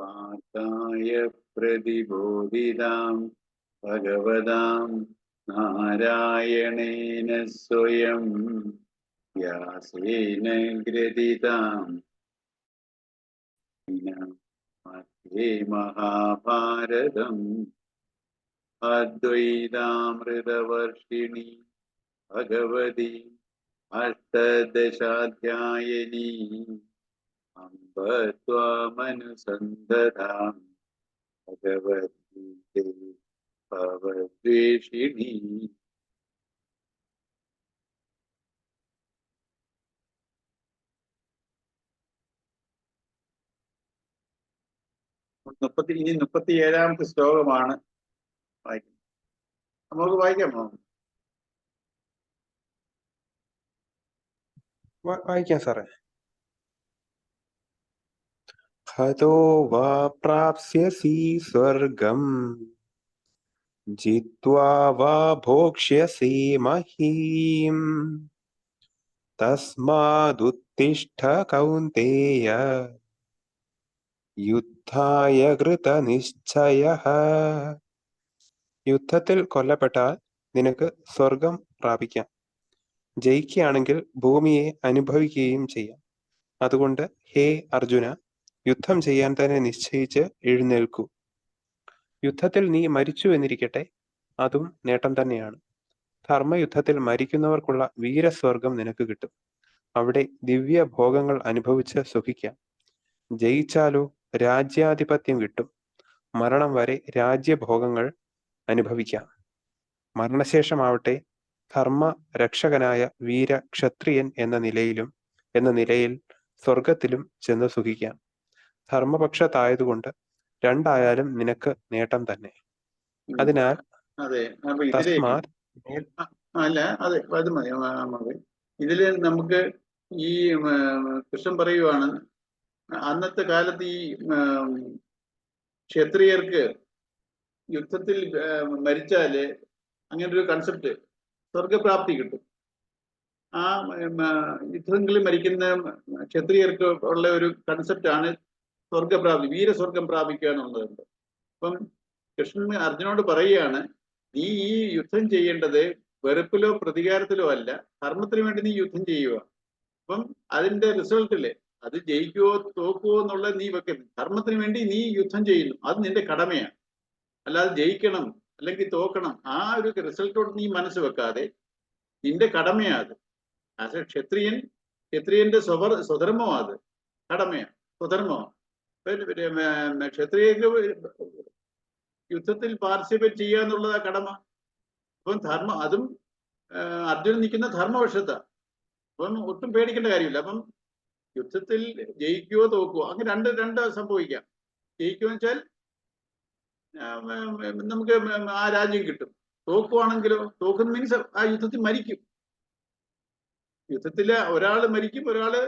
പാർത്ഥായ പ്രതിബോധിതാം ഭഗവതാം നാരായണേന സ്വയം വ്യാസേന ഗ്രഥിതാം മധ്യേ മഹാഭാരതം അദ്വൈതാമൃതവർഷിണി ഭഗവതി അഷ്ടദശാധ്യായിനി അംബ ത്വാമനുസന്ധതാം ഭഗവദ്ഗീതേ ഭവദ്വേഷിണി. ഇനി 37ാമത്തെ ശ്ലോകമാണ് വായിക്കുന്നത്. നമുക്ക് വായിക്കാമോ? വായിക്കാം സാറേ. ഹതോ വാ പ്രാപ്സ്യസി സ്വർഗം ജിത്വാ വാ ഭോക്ഷ്യസി മഹീം തസ്മാദുത്തിഷ്ഠ കൗന്തേയ യുദ്ധായ കൃതനിശ്ചയഃ. യുദ്ധത്തിൽ കൊല്ലപ്പെട്ടാൽ നിനക്ക് സ്വർഗം പ്രാപിക്കാം. ജയിക്കുകയാണെങ്കിൽ ഭൂമിയെ അനുഭവിക്കുകയും ചെയ്യാം. അതുകൊണ്ട് ഹേ അർജുന, യുദ്ധം ചെയ്യാൻ തന്നെ നിശ്ചയിച്ച് എഴുന്നേൽക്കൂ. യുദ്ധത്തിൽ നീ മരിച്ചു എന്നിരിക്കട്ടെ, അതും നേട്ടം തന്നെയാണ്. ധർമ്മയുദ്ധത്തിൽ മരിക്കുന്നവർക്കുള്ള വീരസ്വർഗം നിനക്ക് കിട്ടും. അവിടെ ദിവ്യ ഭോഗങ്ങൾ അനുഭവിച്ച് സുഖിക്കാം. ജയിച്ചാലോ രാജ്യാധിപത്യം കിട്ടും. മരണം വരെ രാജ്യഭോഗങ്ങൾ അനുഭവിക്കാം. മരണശേഷമാവട്ടെ ധർമ്മ രക്ഷകനായ വീര ക്ഷത്രിയൻ എന്ന നിലയിൽ സ്വർഗത്തിലും ചെന്ന് സുഖിക്കാം. ധർമ്മപക്ഷത്തായതുകൊണ്ട് രണ്ടായാലും നിനക്ക് നേട്ടം തന്നെ. അതിനാൽ തസ്മാത് അല്ല, അതെ, അത് മതി. ഇതില് നമുക്ക് ഈ കൃഷ്ണൻ പറയുവാണ്, അന്നത്തെ കാലത്ത് ഈ ക്ഷത്രിയർക്ക് യുദ്ധത്തിൽ മരിച്ചാല് അങ്ങനെ ഒരു കൺസെപ്റ്റ് സ്വർഗപ്രാപ്തി കിട്ടും. ആ യുദ്ധങ്ങളിൽ മരിക്കുന്ന ക്ഷത്രിയർക്ക് ഉള്ള ഒരു കൺസെപ്റ്റാണ് സ്വർഗപ്രാപ്തി, വീരസ്വർഗം പ്രാപിക്കുക എന്നുള്ളത്. അപ്പം കൃഷ്ണൻ അർജുനോട് പറയുകയാണ്, നീ ഈ യുദ്ധം ചെയ്യേണ്ടത് വെറുപ്പിലോ പ്രതികാരത്തിലോ അല്ല, ധർമ്മത്തിന് വേണ്ടി നീ യുദ്ധം ചെയ്യുക. അപ്പം അതിന്റെ റിസൾട്ടില് അത് ജയിക്കുവോ തോക്കുവോ എന്നുള്ളത് നീ വെക്കരുത്. ധർമ്മത്തിന് വേണ്ടി നീ യുദ്ധം ചെയ്യുന്നു, അത് നിന്റെ കടമയാണ്. അല്ലാതെ ജയിക്കണം അല്ലെങ്കിൽ തോക്കണം ആ ഒരു റിസൾട്ടോട് നീ മനസ്സ് വെക്കാതെ നിന്റെ കടമയാണ്. ആസ് എ ക്ഷത്രിയന്റെ സ്വധർമ്മമാണ്, അത് കടമയാണ്, സ്വധർമ്മമാണ്. ക്ഷത്രിയക്ക് യുദ്ധത്തിൽ പാർട്ടിസിപ്പേറ്റ് ചെയ്യുക എന്നുള്ളത് ആ കടമ. അപ്പം അതും അർജുനൻ നിൽക്കുന്ന ധർമ്മപക്ഷത്താണ്. അപ്പം ഒട്ടും പേടിക്കേണ്ട കാര്യമില്ല. അപ്പം യുദ്ധത്തിൽ ജയിക്കുകയോ തോക്കുവോ അങ്ങനെ രണ്ട് സംഭവിക്കാം. ജയിക്കുമെന്ന് വെച്ചാൽ നമുക്ക് ആ രാജ്യം കിട്ടും. തോക്കുവാണെങ്കിലോ, തോക്കുന്ന മീൻസ് ആ യുദ്ധത്തിൽ മരിക്കും. യുദ്ധത്തില് ഒരാള് മരിക്കും, ഒരാള്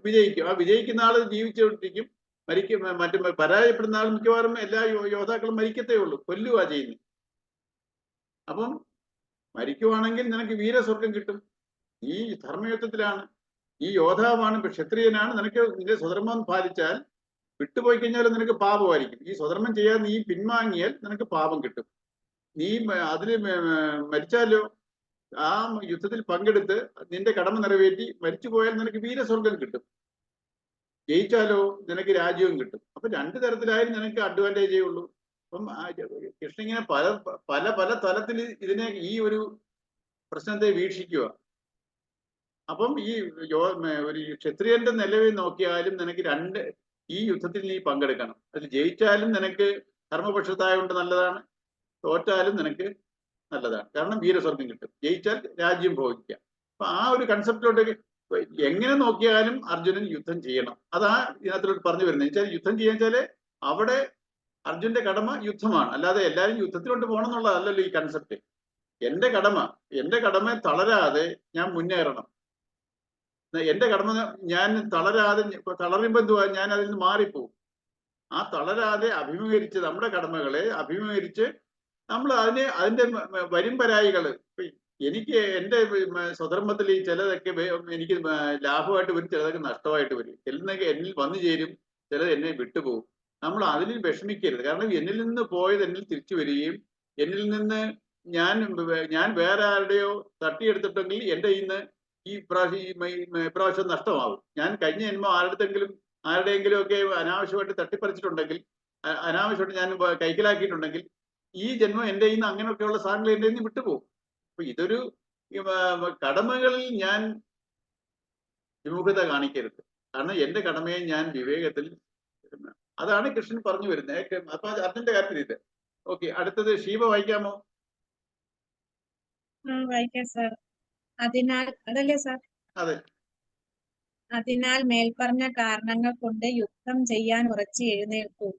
വിജയിക്കും. ആ വിജയിക്കുന്ന ആള് ജീവിച്ചുകൊണ്ടിരിക്കും, മരിക്കും. മറ്റു പരാജയപ്പെടുന്ന ആൾ മിക്കവാറും എല്ലാ യോദ്ധാക്കളും മരിക്കത്തേ ഉള്ളൂ, കൊല്ലുക ചെയ്യുന്നത്. അപ്പം മരിക്കുവാണെങ്കിൽ നിനക്ക് വീരസ്വർഗം കിട്ടും. ഈ ധർമ്മയുദ്ധത്തിലാണ്, ഈ യോദ്ധാവാണ്, ക്ഷത്രിയനാണ്. നിനക്ക് നിന്റെ സ്വധർമ്മം പാലിച്ചാൽ, വിട്ടുപോയി കഴിഞ്ഞാൽ നിനക്ക് പാപമായിരിക്കും. ഈ സ്വധർമ്മം ചെയ്യാൻ നീ പിൻവാങ്ങിയാൽ നിനക്ക് പാപം കിട്ടും. നീ അതിൽ മരിച്ചാലോ, ആ യുദ്ധത്തിൽ പങ്കെടുത്ത് നിന്റെ കടമ നിറവേറ്റി മരിച്ചു പോയാൽ നിനക്ക് വീരസ്വർഗം കിട്ടും. ജയിച്ചാലോ നിനക്ക് രാജ്യവും കിട്ടും. അപ്പൊ രണ്ടു തരത്തിലായാലും നിനക്ക് അഡ്വാൻറ്റേജേ ഉള്ളൂ. അപ്പം കൃഷ്ണൻ ഇങ്ങനെ പല പല പല തലത്തിൽ ഇതിനെ ഈ ഒരു പ്രശ്നത്തെ വീക്ഷിക്കുക. അപ്പം ഈ ഒരു ക്ഷത്രിയന്റെ നിലവിൽ നോക്കിയാലും നിനക്ക് ഈ യുദ്ധത്തിൽ നീ പങ്കെടുക്കണം. അതിൽ ജയിച്ചാലും നിനക്ക് ധർമ്മപക്ഷത്തായതുകൊണ്ട് നല്ലതാണ്, തോറ്റാലും നിനക്ക് നല്ലതാണ്. കാരണം വീരസ്വർഗം കിട്ടും. ജയിച്ചാൽ രാജ്യം ഭോഗിക്കാം. അപ്പൊ ആ ഒരു കൺസെപ്റ്റിലോട്ട് എങ്ങനെ നോക്കിയാലും അർജുനൻ യുദ്ധം ചെയ്യണം. അതാ ഇതിനകത്തോട്ട് പറഞ്ഞു വരുന്നത്. വെച്ചാൽ യുദ്ധം ചെയ്യാച്ചാല് അവിടെ അർജുന്റെ കടമ യുദ്ധമാണ്. അല്ലാതെ എല്ലാവരും യുദ്ധത്തിലോട്ട് പോകണം എന്നുള്ളതല്ലല്ലോ ഈ കൺസെപ്റ്റ്. എന്റെ കടമ തളരാതെ ഞാൻ മുന്നേറണം. എന്റെ കടമ ഞാൻ തളരാതെ, തളരുമ്പോ എന്തുവാ, ഞാൻ അതിൽ നിന്ന് മാറിപ്പോവും. ആ തളരാതെ അഭിമുഖീകരിച്ച് നമ്മുടെ കടമകളെ അഭിമുഖീകരിച്ച് നമ്മൾ അതിന്റെ വരുംപരായികള്, എനിക്ക് എന്റെ സ്വധർമ്മത്തിൽ ഈ ചിലതൊക്കെ എനിക്ക് ലാഭമായിട്ട് വരും, ചിലതൊക്കെ നഷ്ടമായിട്ട് വരും. ചിലതൊക്കെ എന്നിൽ വന്നു ചേരും, ചിലത് എന്നെ വിട്ടുപോകും. നമ്മൾ അതിൽ വിഷമിക്കരുത്. കാരണം എന്നിൽ നിന്ന് പോയത് എന്നിൽ തിരിച്ചു വരികയും എന്നിൽ നിന്ന് ഞാൻ വേറെ ആരുടെയോ തട്ടിയെടുത്തിട്ടെങ്കിൽ എൻ്റെ ഇന്ന് ഈ പ്രാവശ്യം നഷ്ടമാവും. ഞാൻ കഴിഞ്ഞ ജന്മം ആരുടെയെങ്കിലും ഒക്കെ അനാവശ്യമായിട്ട് തട്ടിപ്പറിച്ചിട്ടുണ്ടെങ്കിൽ, അനാവശ്യമായിട്ട് ഞാൻ കൈക്കലാക്കിയിട്ടുണ്ടെങ്കിൽ, ഈ ജന്മം എൻ്റെ ഇന്ന് അങ്ങനെയൊക്കെയുള്ള സാധനങ്ങൾ എൻ്റെ ഇന്ന് വിട്ടുപോകും. അപ്പൊ ഇതൊരു കടമകളിൽ ഞാൻ വിമുഖത കാണിക്കരുത്. കാരണം എന്റെ കടമയെ ഞാൻ വിവേകത്തിൽ, അതാണ് കൃഷ്ണൻ പറഞ്ഞു വരുന്നത്. അപ്പൊ അർജുന്റെ കാര്യത്തിൽ ഇത്. ഓക്കെ, അടുത്തത് ഷീബ വായിക്കാമോ? വായിക്കാം സാർ. അതിനാൽ അതല്ലേ സാർ? അതെ. അതിനാൽ മേൽപ്പറഞ്ഞ കാരണങ്ങൾ കൊണ്ട് യുദ്ധം ചെയ്യാൻ ഉറച്ചു എഴുന്നേൽക്കൂ.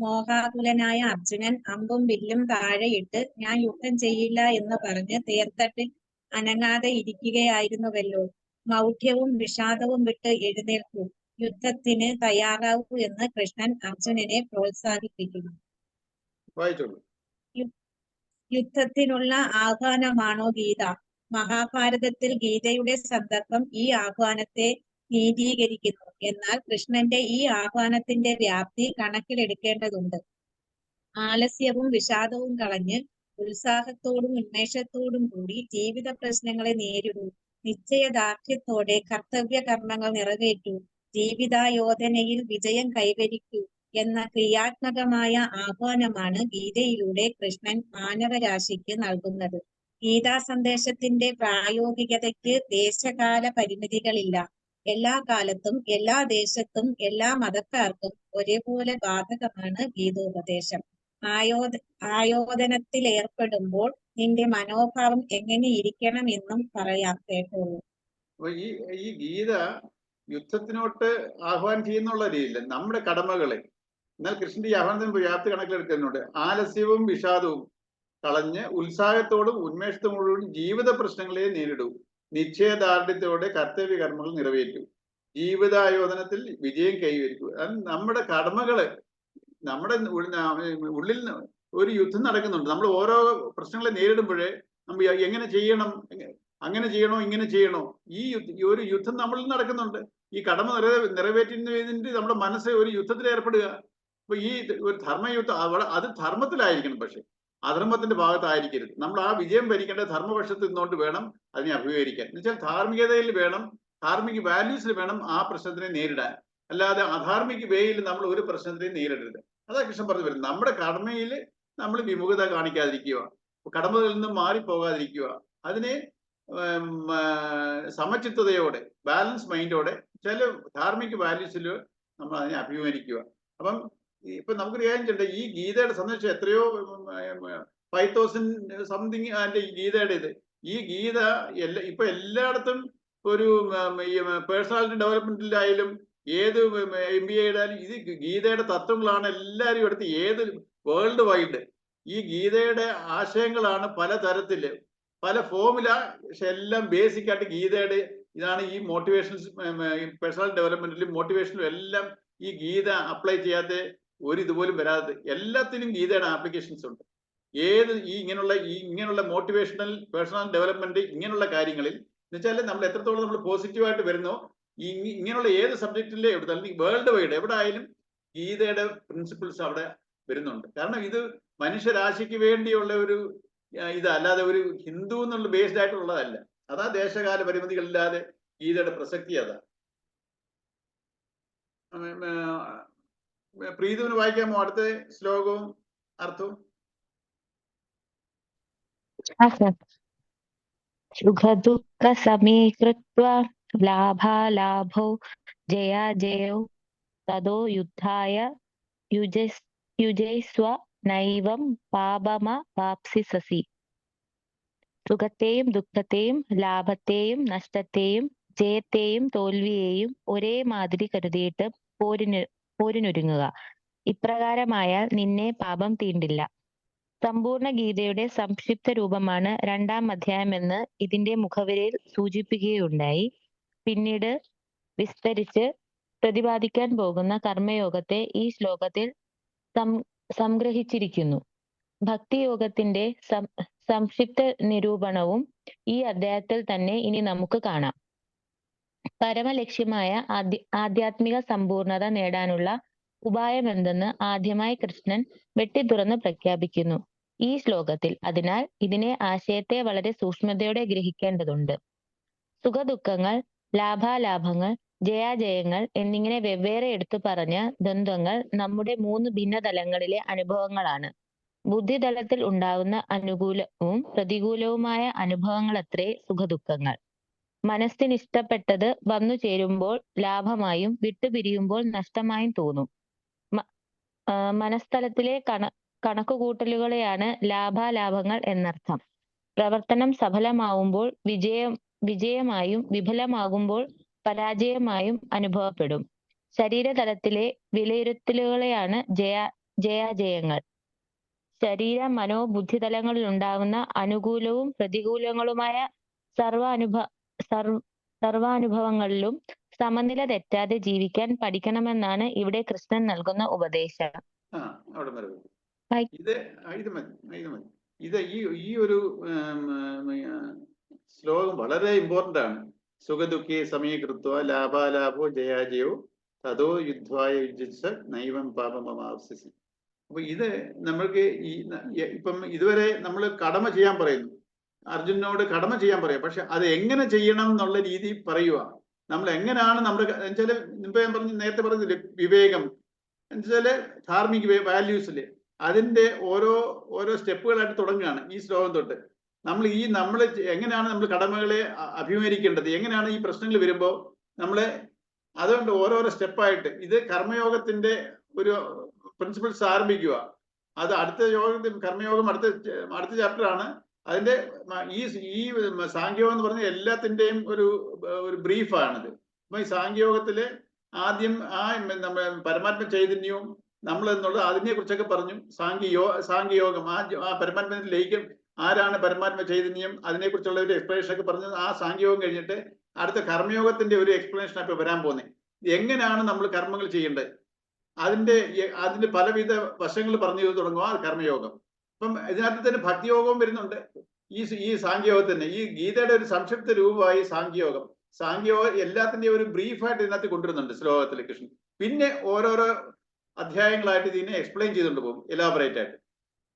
മോഹാകുലനായ അർജുനൻ അമ്പും വില്ലും താഴെയിട്ട് ഞാൻ യുദ്ധം ചെയ്യില്ല എന്ന് പറഞ്ഞ് തേർത്തട്ടിൽ അനങ്ങാതെ ഇരിക്കുകയായിരുന്നുവല്ലോ. മൗഢ്യവും വിഷാദവും വിട്ട് എഴുന്നേൽക്കൂ, യുദ്ധത്തിന് തയ്യാറാവൂ എന്ന് കൃഷ്ണൻ അർജുനനെ പ്രോത്സാഹിപ്പിക്കുന്നു. യുദ്ധത്തിനുള്ള ആഹ്വാനമാണോ ഗീത? മഹാഭാരതത്തിൽ ഗീതയുടെ സന്ദർഭം ഈ ആഹ്വാനത്തെ നീതീകരിക്കുന്നു. എന്നാൽ കൃഷ്ണന്റെ ഈ ആഹ്വാനത്തിന്റെ വ്യാപ്തി കണക്കിലെടുക്കേണ്ടതുണ്ട്. ആലസ്യവും വിഷാദവും കളഞ്ഞ് ഉത്സാഹത്തോടും ഉന്മേഷത്തോടും കൂടി ജീവിത പ്രശ്നങ്ങളെ നേരിടൂ. നിശ്ചയദാർഢ്യത്തോടെ കർത്തവ്യ കർമ്മങ്ങൾ നിറവേറ്റൂ. ജീവിതായോധനയിൽ വിജയം കൈവരിക്കൂ എന്ന ക്രിയാത്മകമായ ആഹ്വാനമാണ് ഗീതയിലൂടെ കൃഷ്ണൻ മാനവരാശിക്ക് നൽകുന്നത്. ഗീതാ സന്ദേശത്തിന്റെ പ്രായോഗികതയ്ക്ക് ദേശകാല പരിമിതികളില്ല. എല്ലാ കാലത്തും എല്ലാ ദേശത്തും എല്ലാ മതക്കാർക്കും ഒരേപോലെ ബാധകമാണ് ഗീതോപദേശം. ആയോധനത്തിൽ ഏർപ്പെടുമ്പോൾ നിന്റെ മനോഭാവം എങ്ങനെ ഇരിക്കണം എന്നും പറയാം, കേട്ടോളൂ. അപ്പൊ ഈ ഗീത യുദ്ധത്തിനോട്ട് ആഹ്വാനം ചെയ്യുന്നുള്ള രീതിയില്ല, നമ്മുടെ കടമകളെ. എന്നാൽ കൃഷ്ണന്റെ ഈ ആഹ്വാനത്തിന് വ്യാപ്തി കണക്കിലെടുക്കുന്നുണ്ട്. ആലസ്യവും വിഷാദവും കളഞ്ഞ് ഉത്സാഹത്തോടും ഉന്മേഷത്തോടും ജീവിത പ്രശ്നങ്ങളെ നേരിടൂ. നിശ്ചയദാർഢ്യത്തോടെ കർത്തവ്യ കർമ്മങ്ങൾ നിറവേറ്റൂ. ജീവിതായോധനത്തിൽ വിജയം കൈവരിക്കൂ. നമ്മുടെ കടമകള്, നമ്മുടെ ഉള്ളിൽ ഒരു യുദ്ധം നടക്കുന്നുണ്ട്. നമ്മൾ ഓരോ പ്രശ്നങ്ങളെ നേരിടുമ്പോഴേ നമ്മൾ എങ്ങനെ ചെയ്യണം, അങ്ങനെ ചെയ്യണോ, ഇങ്ങനെ ചെയ്യണോ, ഈ ഒരു യുദ്ധം നമ്മളിൽ നടക്കുന്നുണ്ട്. ഈ കടമ നിറവേറ്റുന്നതിന് നമ്മുടെ മനസ്സ് ഒരു യുദ്ധത്തിൽ ഏർപ്പെടുക. അപ്പൊ ഈ ഒരു ധർമ്മയുദ്ധം അത് ധർമ്മത്തിലായിരിക്കണം, പക്ഷെ അധർമ്മത്തിന്റെ ഭാഗത്തായിരിക്കരുത്. നമ്മൾ ആ വിജയം ഭരിക്കേണ്ട ധർമ്മപക്ഷത്ത് നിന്നുകൊണ്ട് വേണം അതിനെ അഭിമുഖീകരിക്കാൻ. എന്നുവെച്ചാൽ ധാർമ്മികതയിൽ വേണം, ധാർമ്മിക വാല്യൂസിൽ വേണം ആ പ്രശ്നത്തിനെ നേരിടാൻ. അല്ലാതെ അധാർമിക വേയിൽ നമ്മൾ ഒരു പ്രശ്നത്തിനെ നേരിടരുത്. അതാ കൃഷ്ണൻ പറഞ്ഞു വരുന്നത്. നമ്മുടെ കടമയിൽ നമ്മൾ വിമുഖത കാണിക്കാതിരിക്കുക, കടമകളിൽ നിന്നും മാറിപ്പോകാതിരിക്കുക, അതിനെ സമചിത്തതയോടെ, ബാലൻസ് മൈൻഡോടെ ചില ധാർമ്മിക വാല്യൂസിൽ നമ്മൾ അതിനെ അഭിമുഖീകരിക്കുക. അപ്പം ഇപ്പൊ നമുക്ക് ചെയ്യാൻ ഈ ഗീതയുടെ സന്ദേശം എത്രയോ 5000 സംതിങ് അതിന്റെ ഈ ഗീതയുടെ ഇത്. ഈ ഗീത ഇപ്പൊ എല്ലായിടത്തും ഒരു പേഴ്സണാലിറ്റി ഡെവലപ്മെന്റിലായാലും ഏത് MBA ഇടാനും ഇത് ഗീതയുടെ തത്വങ്ങളാണ് എല്ലാവരും എടുത്ത്. ഏത് വേൾഡ് വൈഡ് ഈ ഗീതയുടെ ആശയങ്ങളാണ് പല തരത്തില്, പല ഫോമുല, പക്ഷെ എല്ലാം ബേസിക് ആയിട്ട് ഗീതയുടെ ഇതാണ്. ഈ മോട്ടിവേഷൻസ്, പേഴ്സണൽ ഡെവലപ്മെന്റിലും മോട്ടിവേഷനിലും എല്ലാം ഈ ഗീത അപ്ലൈ ചെയ്യാത്ത ഒരു ഇതുപോലും വരാതെ എല്ലാത്തിനും ഗീതയുടെ ആപ്ലിക്കേഷൻസ് ഉണ്ട്. ഇങ്ങനെയുള്ള മോട്ടിവേഷണൽ, പേഴ്സണൽ ഡെവലപ്മെന്റ് ഇങ്ങനെയുള്ള കാര്യങ്ങളിൽ എന്നുവെച്ചാൽ നമ്മൾ എത്രത്തോളം നമ്മൾ പോസിറ്റീവായിട്ട് വരുന്നോ, ഇങ്ങനെയുള്ള ഏത് സബ്ജക്റ്റിലെ എടുത്താലും വേൾഡ് വൈഡ് എവിടെ ആയാലും ഗീതയുടെ പ്രിൻസിപ്പിൾസ് അവിടെ വരുന്നുണ്ട്. കാരണം ഇത് മനുഷ്യരാശിക്ക് വേണ്ടിയുള്ള ഒരു ഇതല്ലാതെ ഒരു ഹിന്ദു എന്നുള്ള ബേസ്ഡ് ആയിട്ടുള്ളതല്ല. അതാ ദേശകാല പരിമിതികളില്ലാതെ ഗീതയുടെ പ്രസക്തി അതാ. പ്രീതുവിന് വായിക്കാമോ അടുത്ത ശ്ലോകവും അർത്ഥവും? സുഖദുഃഖ സമീകൃത്വാ ലാഭാലാഭോ ജയാജയോ തതോ യുദ്ധായ യുജസ്വ നൈവം പാപമവാപ്സിസസി. സുഖത്തെയും ദുഃഖത്തെയും ലാഭത്തെയും നഷ്ടത്തെയും ജയത്തെയും തോൽവിയെയും ഒരേ മാതിരി കരുതിയിട്ട് പോരിനൊരുങ്ങുക. ഇപ്രകാരമായാൽ നിന്നെ പാപം തീണ്ടില്ല. സമ്പൂർണ്ണ ഗീതയുടെ സംക്ഷിപ്ത രൂപമാണ് 2-ാം അധ്യായം എന്ന് ഇതിന്റെ മുഖവിരയിൽ സൂചിപ്പിക്കുകയുണ്ടായി. പിന്നീട് വിസ്തരിച്ച് പ്രതിപാദിക്കാൻ പോകുന്ന കർമ്മയോഗത്തെ ഈ ശ്ലോകത്തിൽ സംഗ്രഹിച്ചിരിക്കുന്നു. ഭക്തിയോഗത്തിന്റെ സംക്ഷിപ്ത നിരൂപണവും ഈ അധ്യായത്തിൽ തന്നെ ഇനി നമുക്ക് കാണാം. പരമലക്ഷ്യമായ ആധ്യാത്മിക സമ്പൂർണത നേടാനുള്ള ഉപായമെന്തെന്ന് ആദ്യമായി കൃഷ്ണൻ വെട്ടിത്തുറന്ന് പ്രഖ്യാപിക്കുന്നു ഈ ശ്ലോകത്തിൽ. അതിനാൽ ഇതിനെ ആശയത്തെ വളരെ സൂക്ഷ്മതയോടെ ഗ്രഹിക്കേണ്ടതുണ്ട്. സുഖദുഃഖങ്ങൾ, ലാഭാലാഭങ്ങൾ, ജയാജയങ്ങൾ എന്നിങ്ങനെ വെവ്വേറെ എടുത്തു പറഞ്ഞ ദ്വന്ദ്ങ്ങൾ നമ്മുടെ 3 ഭിന്നതലങ്ങളിലെ അനുഭവങ്ങളാണ്. ബുദ്ധിതലത്തിൽ ഉണ്ടാകുന്ന അനുകൂലവും പ്രതികൂലവുമായ അനുഭവങ്ങളത്രേ സുഖദുഃഖങ്ങൾ. മനസ്സിനിഷ്ടപ്പെട്ടത് വന്നു ചേരുമ്പോൾ ലാഭമായും വിട്ടുപിരിയുമ്പോൾ നഷ്ടമായും തോന്നും. മനസ്ഥലത്തിലെ കണക്കുകൂട്ടലുകളെയാണ് ലാഭാലാഭങ്ങൾ എന്നർത്ഥം. പ്രവർത്തനം സഫലമാവുമ്പോൾ വിജയമായും വിഫലമാകുമ്പോൾ പരാജയമായും അനുഭവപ്പെടും. ശരീരതലത്തിലെ വിലയിരുത്തലുകളെയാണ് ജയാജയങ്ങൾ. ശരീര മനോബുദ്ധിതലങ്ങളിൽ ഉണ്ടാകുന്ന അനുകൂലവും പ്രതികൂലങ്ങളുമായ സർവാനുഭവങ്ങളിലും സമനില തെറ്റാതെ ജീവിക്കാൻ പഠിക്കണമെന്നാണ് ഇവിടെ കൃഷ്ണൻ നൽകുന്ന ഉപദേശം. ഈ ഒരു ശ്ലോകം വളരെ ഇമ്പോർട്ടന്റ് ആണ്. സുഖദുഃഖേ സമീകൃത്വ ലാഭാലാഭോ ജയാജയോ തതോ യുദ്ധായ യുജിച്ച നൈവം പാപമമാവസിസി. അപ്പൊ ഇത് നമ്മൾക്ക് ഇപ്പം ഇതുവരെ നമ്മൾ കടമ ചെയ്യാൻ പറയുന്നു, അർജുനനോട് കടമ ചെയ്യാൻ പറയാം. പക്ഷെ അത് എങ്ങനെ ചെയ്യണം എന്നുള്ള രീതി പറയുക. നമ്മൾ എങ്ങനെയാണ് നമ്മുടെ എന്നുവെച്ചാല് ഇപ്പൊ ഞാൻ നേരത്തെ പറഞ്ഞില്ലേ, വിവേകം എന്നുവെച്ചാല് ധാർമ്മിക വാല്യൂസില് അതിന്റെ ഓരോ സ്റ്റെപ്പുകളായിട്ട് തുടങ്ങുകയാണ് ഈ ശ്ലോകം തൊട്ട്. നമ്മൾ എങ്ങനെയാണ് നമ്മൾ കടമകളെ അഭിമുഖീകരിക്കേണ്ടത്, എങ്ങനെയാണ് ഈ പ്രശ്നങ്ങൾ വരുമ്പോൾ നമ്മള് അതുകൊണ്ട് ഓരോരോ സ്റ്റെപ്പായിട്ട് ഇത് കർമ്മയോഗത്തിന്റെ ഒരു പ്രിൻസിപ്പിൾസ് ആരംഭിക്കുക. അത് അടുത്ത യോഗത്തിൽ കർമ്മയോഗം അടുത്ത ചാപ്റ്ററാണ്. അതിന്റെ ഈ സാഖ്യയോഗം എന്ന് പറഞ്ഞ എല്ലാത്തിന്റെയും ഒരു ബ്രീഫാണിത്. അപ്പൊ ഈ സാഖ്യയോഗത്തില് ആദ്യം പരമാത്മ ചൈതന്യവും നമ്മൾ എന്നുള്ളത് അതിനെ കുറിച്ചൊക്കെ പറഞ്ഞു. സാഖ്യയോഗം ആ പരമാത്മത്തിൽ ലയിക്കും. ആരാണ് പരമാത്മ ചൈതന്യം, അതിനെക്കുറിച്ചുള്ള ഒരു എക്സ്പ്ലനേഷൻ ഒക്കെ പറഞ്ഞത് ആ സാഖ്യയോഗം കഴിഞ്ഞിട്ട് അടുത്ത കർമ്മയോഗത്തിന്റെ ഒരു എക്സ്പ്ലനേഷൻ ഇപ്പൊ വരാൻ പോകുന്നത്. എങ്ങനെയാണ് നമ്മൾ കർമ്മങ്ങൾ ചെയ്യേണ്ടത്, അതിന്റെ പലവിധ വശങ്ങൾ പറഞ്ഞു തുടങ്ങുക കർമ്മയോഗം. അപ്പം ഇതിനകത്ത് തന്നെ ഭക്തിയോഗവും വരുന്നുണ്ട് ഈ സാഖ്യയോഗത്തിന്. ഈ ഗീതയുടെ ഒരു സംക്ഷിപ്ത രൂപമായി സാഖ്യയോഗം എല്ലാത്തിന്റെയും ഒരു ബ്രീഫായിട്ട് ഇതിനകത്ത് കൊണ്ടുവരുന്നുണ്ട് ശ്ലോകത്തിൽ കൃഷ്ണൻ. പിന്നെ ഓരോരോ അധ്യായങ്ങളായിട്ട് ഇതിനെ എക്സ്പ്ലെയിൻ ചെയ്തുകൊണ്ട് പോകും, എലാബറേറ്റ് ആയിട്ട്.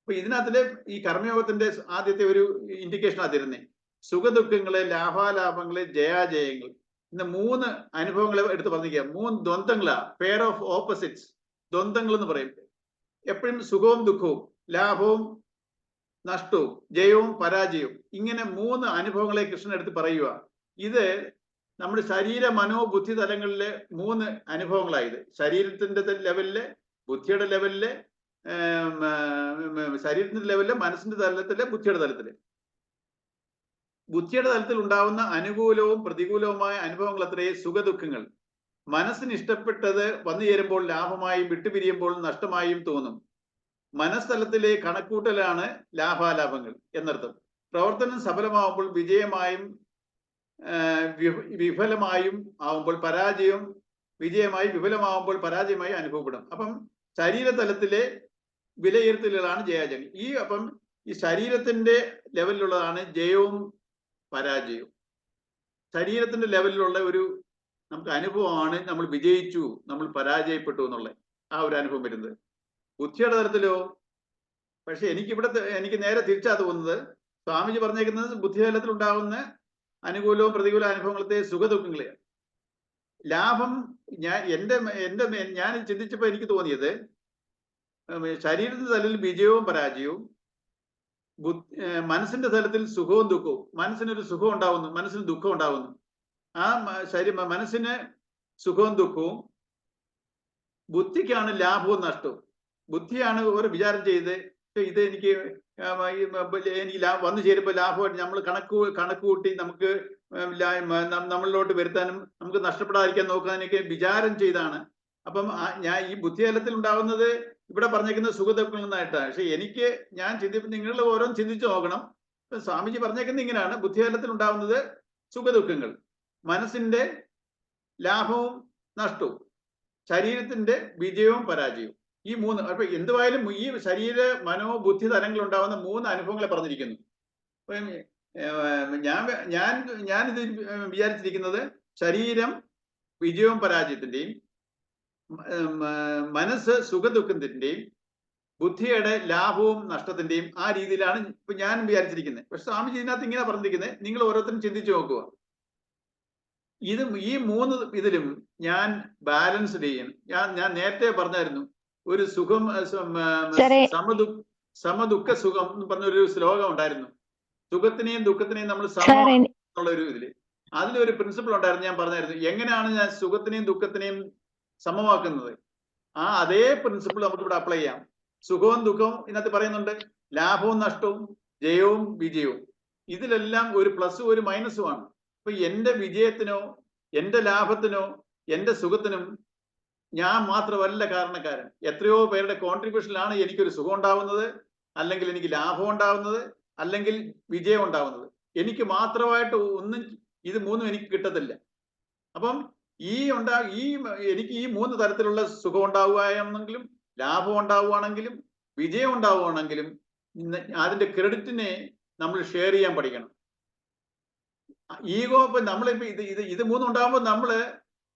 അപ്പൊ ഇതിനകത്തില് ഈ കർമ്മയോഗത്തിന്റെ ആദ്യത്തെ ഒരു ഇൻഡിക്കേഷൻ ആ തരുന്നേ. സുഖദുഃഖങ്ങള്, ലാഭാലാഭങ്ങള്, ജയാജയങ്ങൾ എന്ന 3 അനുഭവങ്ങളെ എടുത്ത് പറഞ്ഞിരിക്കുക. 3 ദ്വന്ദ്ങ്ങളാ, പെയർ ഓഫ് ഓപ്പോസിറ്റ്സ്, ദ്വന്ദ്ങ്ങൾ എന്ന് പറയും. എപ്പോഴും സുഖവും ദുഃഖവും, ലാഭവും നഷ്ടവും, ജയവും പരാജയവും, ഇങ്ങനെ 3 അനുഭവങ്ങളെ കൃഷ്ണൻ എടുത്ത് പറയുക. ഇത് നമ്മുടെ ശരീര മനോബുദ്ധി തലങ്ങളിലെ 3 അനുഭവങ്ങളായത്. ശരീരത്തിന്റെ ലെവലില്, ബുദ്ധിയുടെ ലെവലില്, ശരീരത്തിന്റെ ലെവലില്, മനസ്സിന്റെ തലത്തില്, ബുദ്ധിയുടെ തലത്തില്. ബുദ്ധിയുടെ തലത്തിൽ ഉണ്ടാവുന്ന അനുകൂലവും പ്രതികൂലവുമായ അനുഭവങ്ങൾ അത്രയേ സുഖദുഃഖങ്ങൾ. മനസ്സിന് ഇഷ്ടപ്പെട്ടത് വന്നു ചേരുമ്പോൾ ലാഭമായും വിട്ടുപിരിയുമ്പോൾ നഷ്ടമായും തോന്നും. മനസ്തലത്തിലെ കണക്കൂട്ടലാണ് ലാഭാലാഭങ്ങൾ എന്നർത്ഥം. പ്രവർത്തനം സഫലമാവുമ്പോൾ വിജയമായും വിഫലമായും ആവുമ്പോൾ പരാജയവും, വിജയമായി വിഫലമാവുമ്പോൾ പരാജയമായി അനുഭവപ്പെടും. അപ്പം ശരീരതലത്തിലെ വിലയിരുത്തലുകളാണ് ജയാജയങ്ങൾ. അപ്പം ഈ ശരീരത്തിന്റെ ലെവലിലുള്ളതാണ് ജയവും പരാജയവും. ശരീരത്തിന്റെ ലെവലിലുള്ള ഒരു നമുക്ക് അനുഭവമാണ് നമ്മൾ വിജയിച്ചു, നമ്മൾ പരാജയപ്പെട്ടു എന്നുള്ള ആ ഒരു അനുഭവം വരുന്നത്. ബുദ്ധിയുടെ തലത്തിലോ പക്ഷെ എനിക്ക് നേരെ തിരിച്ചാ തോന്നുന്നത്. സ്വാമിജി പറഞ്ഞേക്കുന്നത് ബുദ്ധിതലത്തിൽ ഉണ്ടാകുന്ന അനുകൂലവും പ്രതികൂല അനുഭവങ്ങളത്തെ സുഖദുഃഖങ്ങളെ. ലാഭം ഞാൻ ചിന്തിച്ചപ്പോ എനിക്ക് തോന്നിയത് ശരീരത്തിന്റെ തലത്തിൽ വിജയവും പരാജയവും, മനസ്സിന്റെ തലത്തിൽ സുഖവും ദുഃഖവും. മനസ്സിനൊരു സുഖം ഉണ്ടാവുന്നു, മനസ്സിന് ദുഃഖം ഉണ്ടാവുന്നു. ആ മനസ്സിന് സുഖവും ദുഃഖവും, ബുദ്ധിക്കാണ് ലാഭവും നഷ്ടവും. ബുദ്ധിയാണ് ഒരു വിചാരം ചെയ്ത് ഇത് എനിക്ക് വന്നു ചേരുമ്പോൾ ലാഭമായിട്ട് നമ്മൾ കണക്ക് കൂട്ടി നമുക്ക് നമ്മളിലോട്ട് വരുത്താനും നമുക്ക് നഷ്ടപ്പെടാതിരിക്കാൻ നോക്കാനൊക്കെ വിചാരം ചെയ്താണ്. അപ്പം ഈ ബുദ്ധിതലത്തിൽ ഉണ്ടാവുന്നത് ഇവിടെ പറഞ്ഞേക്കുന്നത് സുഖദുഃഖങ്ങളിൽ നിന്നായിട്ടാണ്. പക്ഷെ നിങ്ങൾ ഓരോന്ന് ചിന്തിച്ചു നോക്കണം. സ്വാമിജി പറഞ്ഞേക്കുന്നത് ഇങ്ങനെയാണ്: ബുദ്ധിതലത്തിൽ ഉണ്ടാവുന്നത് സുഖദുഃഖങ്ങൾ, മനസ്സിന്റെ ലാഭവും നഷ്ടവും, ശരീരത്തിന്റെ വിജയവും പരാജയവും. ഈ 3. അപ്പൊ എന്തുവായാലും ഈ ശരീര മനോബുദ്ധി തലങ്ങൾ ഉണ്ടാവുന്ന 3 അനുഭവങ്ങളെ പറഞ്ഞിരിക്കുന്നു. ഞാനിത് വിചാരിച്ചിരിക്കുന്നത് ശരീരം വിജയവും പരാജയത്തിന്റെയും, മനസ്സ് സുഖദുഃഖത്തിന്റെയും, ബുദ്ധിയുടെ ലാഭവും നഷ്ടത്തിന്റെയും ആ രീതിയിലാണ് ഇപ്പൊ ഞാൻ വിചാരിച്ചിരിക്കുന്നത്. പക്ഷെ സ്വാമിജി ഇതിനകത്ത് ഇങ്ങനെ പറഞ്ഞിരിക്കുന്നത്, നിങ്ങൾ ഓരോരുത്തരും ചിന്തിച്ചു നോക്കുക. ഈ 3 ഇതിലും ഞാൻ ബാലൻസ്ഡ് ചെയ്യണം. ഞാൻ നേരത്തെ പറഞ്ഞായിരുന്നു, ഒരു സുഖം സമദുഃഖ സുഖം എന്ന് പറഞ്ഞൊരു ശ്ലോകം ഉണ്ടായിരുന്നു. സുഖത്തിനെയും ദുഃഖത്തിനെയും നമ്മൾ സമമുള്ള ഒരു ഇതില് അതിലൊരു പ്രിൻസിപ്പിൾ ഉണ്ടായിരുന്നു. ഞാൻ പറഞ്ഞായിരുന്നു എങ്ങനെയാണ് ഞാൻ സുഖത്തിനെയും ദുഃഖത്തിനെയും സമമാക്കുന്നത്. അതേ പ്രിൻസിപ്പിൾ നമുക്ക് ഇവിടെ അപ്ലൈ ചെയ്യാം. സുഖവും ദുഃഖവും ഇതിനകത്ത് പറയുന്നുണ്ട്, ലാഭവും നഷ്ടവും, ജയവും വിജയവും. ഇതിലെല്ലാം ഒരു പ്ലസും ഒരു മൈനസുമാണ്. അപ്പൊ എന്റെ വിജയത്തിനോ എന്റെ ലാഭത്തിനോ എന്റെ സുഖത്തിനും ഞാൻ മാത്രമല്ല കാരണക്കാരൻ. എത്രയോ പേരുടെ കോൺട്രിബ്യൂഷനിലാണ് എനിക്കൊരു സുഖം ഉണ്ടാവുന്നത്, അല്ലെങ്കിൽ എനിക്ക് ലാഭം ഉണ്ടാവുന്നത്, അല്ലെങ്കിൽ വിജയം ഉണ്ടാവുന്നത്. എനിക്ക് മാത്രമായിട്ട് ഒന്നും ഇത് 3 എനിക്ക് കിട്ടത്തില്ല. അപ്പം എനിക്ക് ഈ 3 തരത്തിലുള്ള സുഖം ഉണ്ടാവുകയാണെങ്കിലും, ലാഭം ഉണ്ടാവുകയാണെങ്കിലും, വിജയം ഉണ്ടാവുകയാണെങ്കിലും അതിന്റെ ക്രെഡിറ്റിനെ നമ്മൾ ഷെയർ ചെയ്യാൻ പഠിക്കണം. ഈഗോ ഇപ്പൊ നമ്മളിപ്പോ ഇത് 3 ഉണ്ടാകുമ്പോൾ നമ്മള്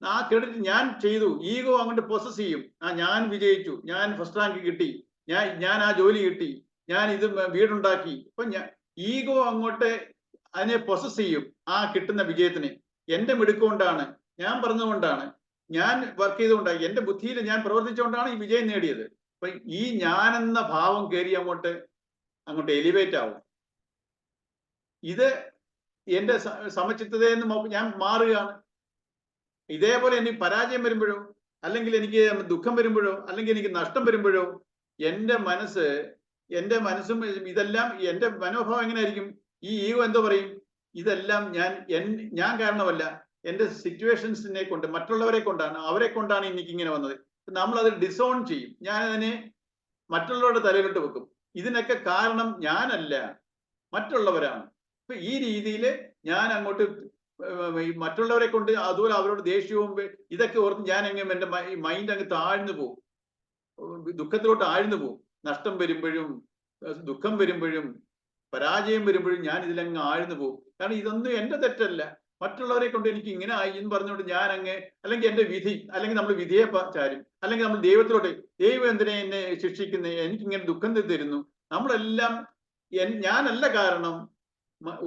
ആ ക്രെഡിറ്റ് ഞാൻ ചെയ്തു, ഈഗോ അങ്ങോട്ട് പൊസസ് ചെയ്യും. ഞാൻ വിജയിച്ചു, ഞാൻ ഫസ്റ്റ് റാങ്ക് കിട്ടി, ഞാൻ ആ ജോലി കിട്ടി, ഞാൻ ഇത് വീടുണ്ടാക്കി. ഇപ്പൊ ഈഗോ അങ്ങോട്ട് അതിനെ പൊസസ് ചെയ്യും ആ കിട്ടുന്ന വിജയത്തിനെ. എന്റെ മിടുക്കൊണ്ടാണ്, ഞാൻ പറഞ്ഞുകൊണ്ടാണ്, ഞാൻ വർക്ക് ചെയ്തുകൊണ്ടാണ്, എന്റെ ബുദ്ധിയിൽ ഞാൻ പ്രവർത്തിച്ചുകൊണ്ടാണ് ഈ വിജയം നേടിയത്. അപ്പൊ ഈ ഞാനെന്ന ഭാവം കയറി അങ്ങോട്ട് എലിവേറ്റ് ആവും. ഇത് എന്റെ സമചിത്തതയെന്ന് ഞാൻ മാറുകയാണ്. ഇതേപോലെ എനിക്ക് പരാജയം വരുമ്പോഴോ, അല്ലെങ്കിൽ എനിക്ക് ദുഃഖം വരുമ്പോഴോ, അല്ലെങ്കിൽ എനിക്ക് നഷ്ടം വരുമ്പോഴോ എന്റെ മനസ്സും ഇതെല്ലാം എന്റെ മനോഭാവം എങ്ങനെയായിരിക്കും? ഈ ഈഗോ എന്തോ പറയും, ഇതെല്ലാം ഞാൻ കാരണമല്ല, എന്റെ സിറ്റുവേഷൻസിനെ കൊണ്ട്, മറ്റുള്ളവരെ കൊണ്ടാണ്, അവരെ കൊണ്ടാണ് എനിക്കിങ്ങനെ വന്നത്. നമ്മൾ അത് ഡിസോൺ ചെയ്യും. ഞാൻ അതിനെ മറ്റുള്ളവരുടെ തലയിലോട്ട് വെക്കും. ഇതിനൊക്കെ കാരണം ഞാനല്ല, മറ്റുള്ളവരാണ്. അപ്പൊ ഈ രീതിയിൽ ഞാൻ അങ്ങോട്ട് മറ്റുള്ളവരെ കൊണ്ട് അതുപോലെ അവരോട് ദേഷ്യവും ഇതൊക്കെ ഓർത്ത് ഞാൻ എന്റെ മൈൻഡ് അങ്ങ് താഴ്ന്നു പോകും, ദുഃഖത്തിലോട്ട് ആഴ്ന്നു പോകും. നഷ്ടം വരുമ്പോഴും ദുഃഖം വരുമ്പോഴും പരാജയം വരുമ്പോഴും ഞാൻ ഇതിലങ്ങ് ആഴ്ന്നു പോകും. കാരണം ഇതൊന്നും എന്റെ തെറ്റല്ല, മറ്റുള്ളവരെ കൊണ്ട് എനിക്ക് ഇങ്ങനെ ആയി എന്ന് പറഞ്ഞുകൊണ്ട് ഞാൻ അല്ലെങ്കിൽ എന്റെ വിധി, അല്ലെങ്കിൽ നമ്മൾ വിധിയെ ചാരും, അല്ലെങ്കിൽ നമ്മൾ ദൈവത്തിലോട്ട്, ദൈവം എന്തിനെ എന്നെ ശിക്ഷിക്കുന്നത്, എനിക്കിങ്ങനെ ദുഃഖം തരുന്നു. നമ്മളെല്ലാം ഞാനല്ല കാരണം,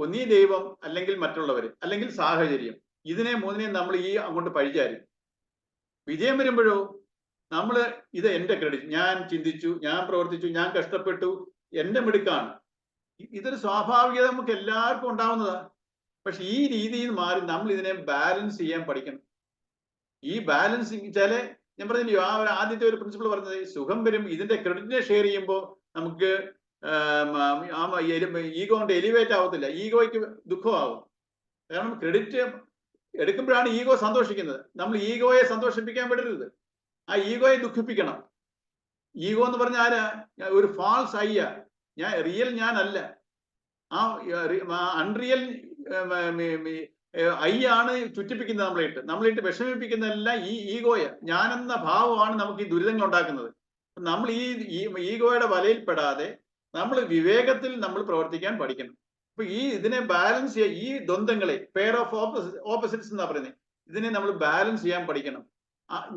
ഒന്നീ ദൈവം, അല്ലെങ്കിൽ മറ്റുള്ളവര്, അല്ലെങ്കിൽ സാഹചര്യം. ഇതിനെ 3 നമ്മൾ അങ്ങോട്ട് പഴിചാരും. വിജയം വരുമ്പോഴോ ഇത് എന്റെ ക്രെഡിറ്റ്, ഞാൻ ചിന്തിച്ചു, ഞാൻ പ്രവർത്തിച്ചു, ഞാൻ കഷ്ടപ്പെട്ടു, എന്റെ മിടുക്കാണ്. ഇതൊരു സ്വാഭാവികത നമുക്ക് എല്ലാവർക്കും ഉണ്ടാവുന്നതാണ്. പക്ഷെ ഈ രീതിയിൽ മാറി നമ്മൾ ഇതിനെ ബാലൻസ് ചെയ്യാൻ പഠിക്കണം. ഈ ബാലൻസിങ് ഞാൻ പറഞ്ഞില്ലയോ, ആദ്യത്തെ ഒരു പ്രിൻസിപ്പിൾ പറഞ്ഞത്, സുഖം വരും, ഇതിന്റെ ക്രെഡിറ്റിനെ ഷെയർ ചെയ്യുമ്പോൾ നമുക്ക് ഈഗോ കൊണ്ട് എലിവേറ്റ് ആവത്തില്ല, ഈഗോയ്ക്ക് ദുഃഖമാവും. കാരണം ക്രെഡിറ്റ് എടുക്കുമ്പോഴാണ് ഈഗോ സന്തോഷിക്കുന്നത്. നമ്മൾ ഈഗോയെ സന്തോഷിപ്പിക്കാൻ വിടരുത്, ആ ഈഗോയെ ദുഃഖിപ്പിക്കണം. ഈഗോ എന്ന് പറഞ്ഞാൽ ആരാ? ഒരു ഫാൾസ് ഐയ, റിയൽ ഞാനല്ല. ആ അൺറിയൽ ഐയാണ് ചുറ്റിപ്പിക്കുന്നത്. നമ്മളിട്ട് വിഷമിപ്പിക്കുന്നതെല്ലാം ഈ ഈഗോയ, ഞാനെന്ന ഭാവമാണ് നമുക്ക് ഈ ദുരിതങ്ങൾ ഉണ്ടാക്കുന്നത്. നമ്മൾ ഈ ഈഗോയുടെ വലയിൽപ്പെടാതെ നമ്മൾ വിവേകത്തിൽ നമ്മൾ പ്രവർത്തിക്കാൻ പഠിക്കണം. അപ്പൊ ഇതിനെ ബാലൻസ് ചെയ്യാൻ, ഈ ദ്വന്ദ്ങ്ങളെ, പെയർ ഓഫ് ഓപ്പോസിറ്റ്സ് എന്നാ പറയുന്നത്, ഇതിനെ നമ്മൾ ബാലൻസ് ചെയ്യാൻ പഠിക്കണം.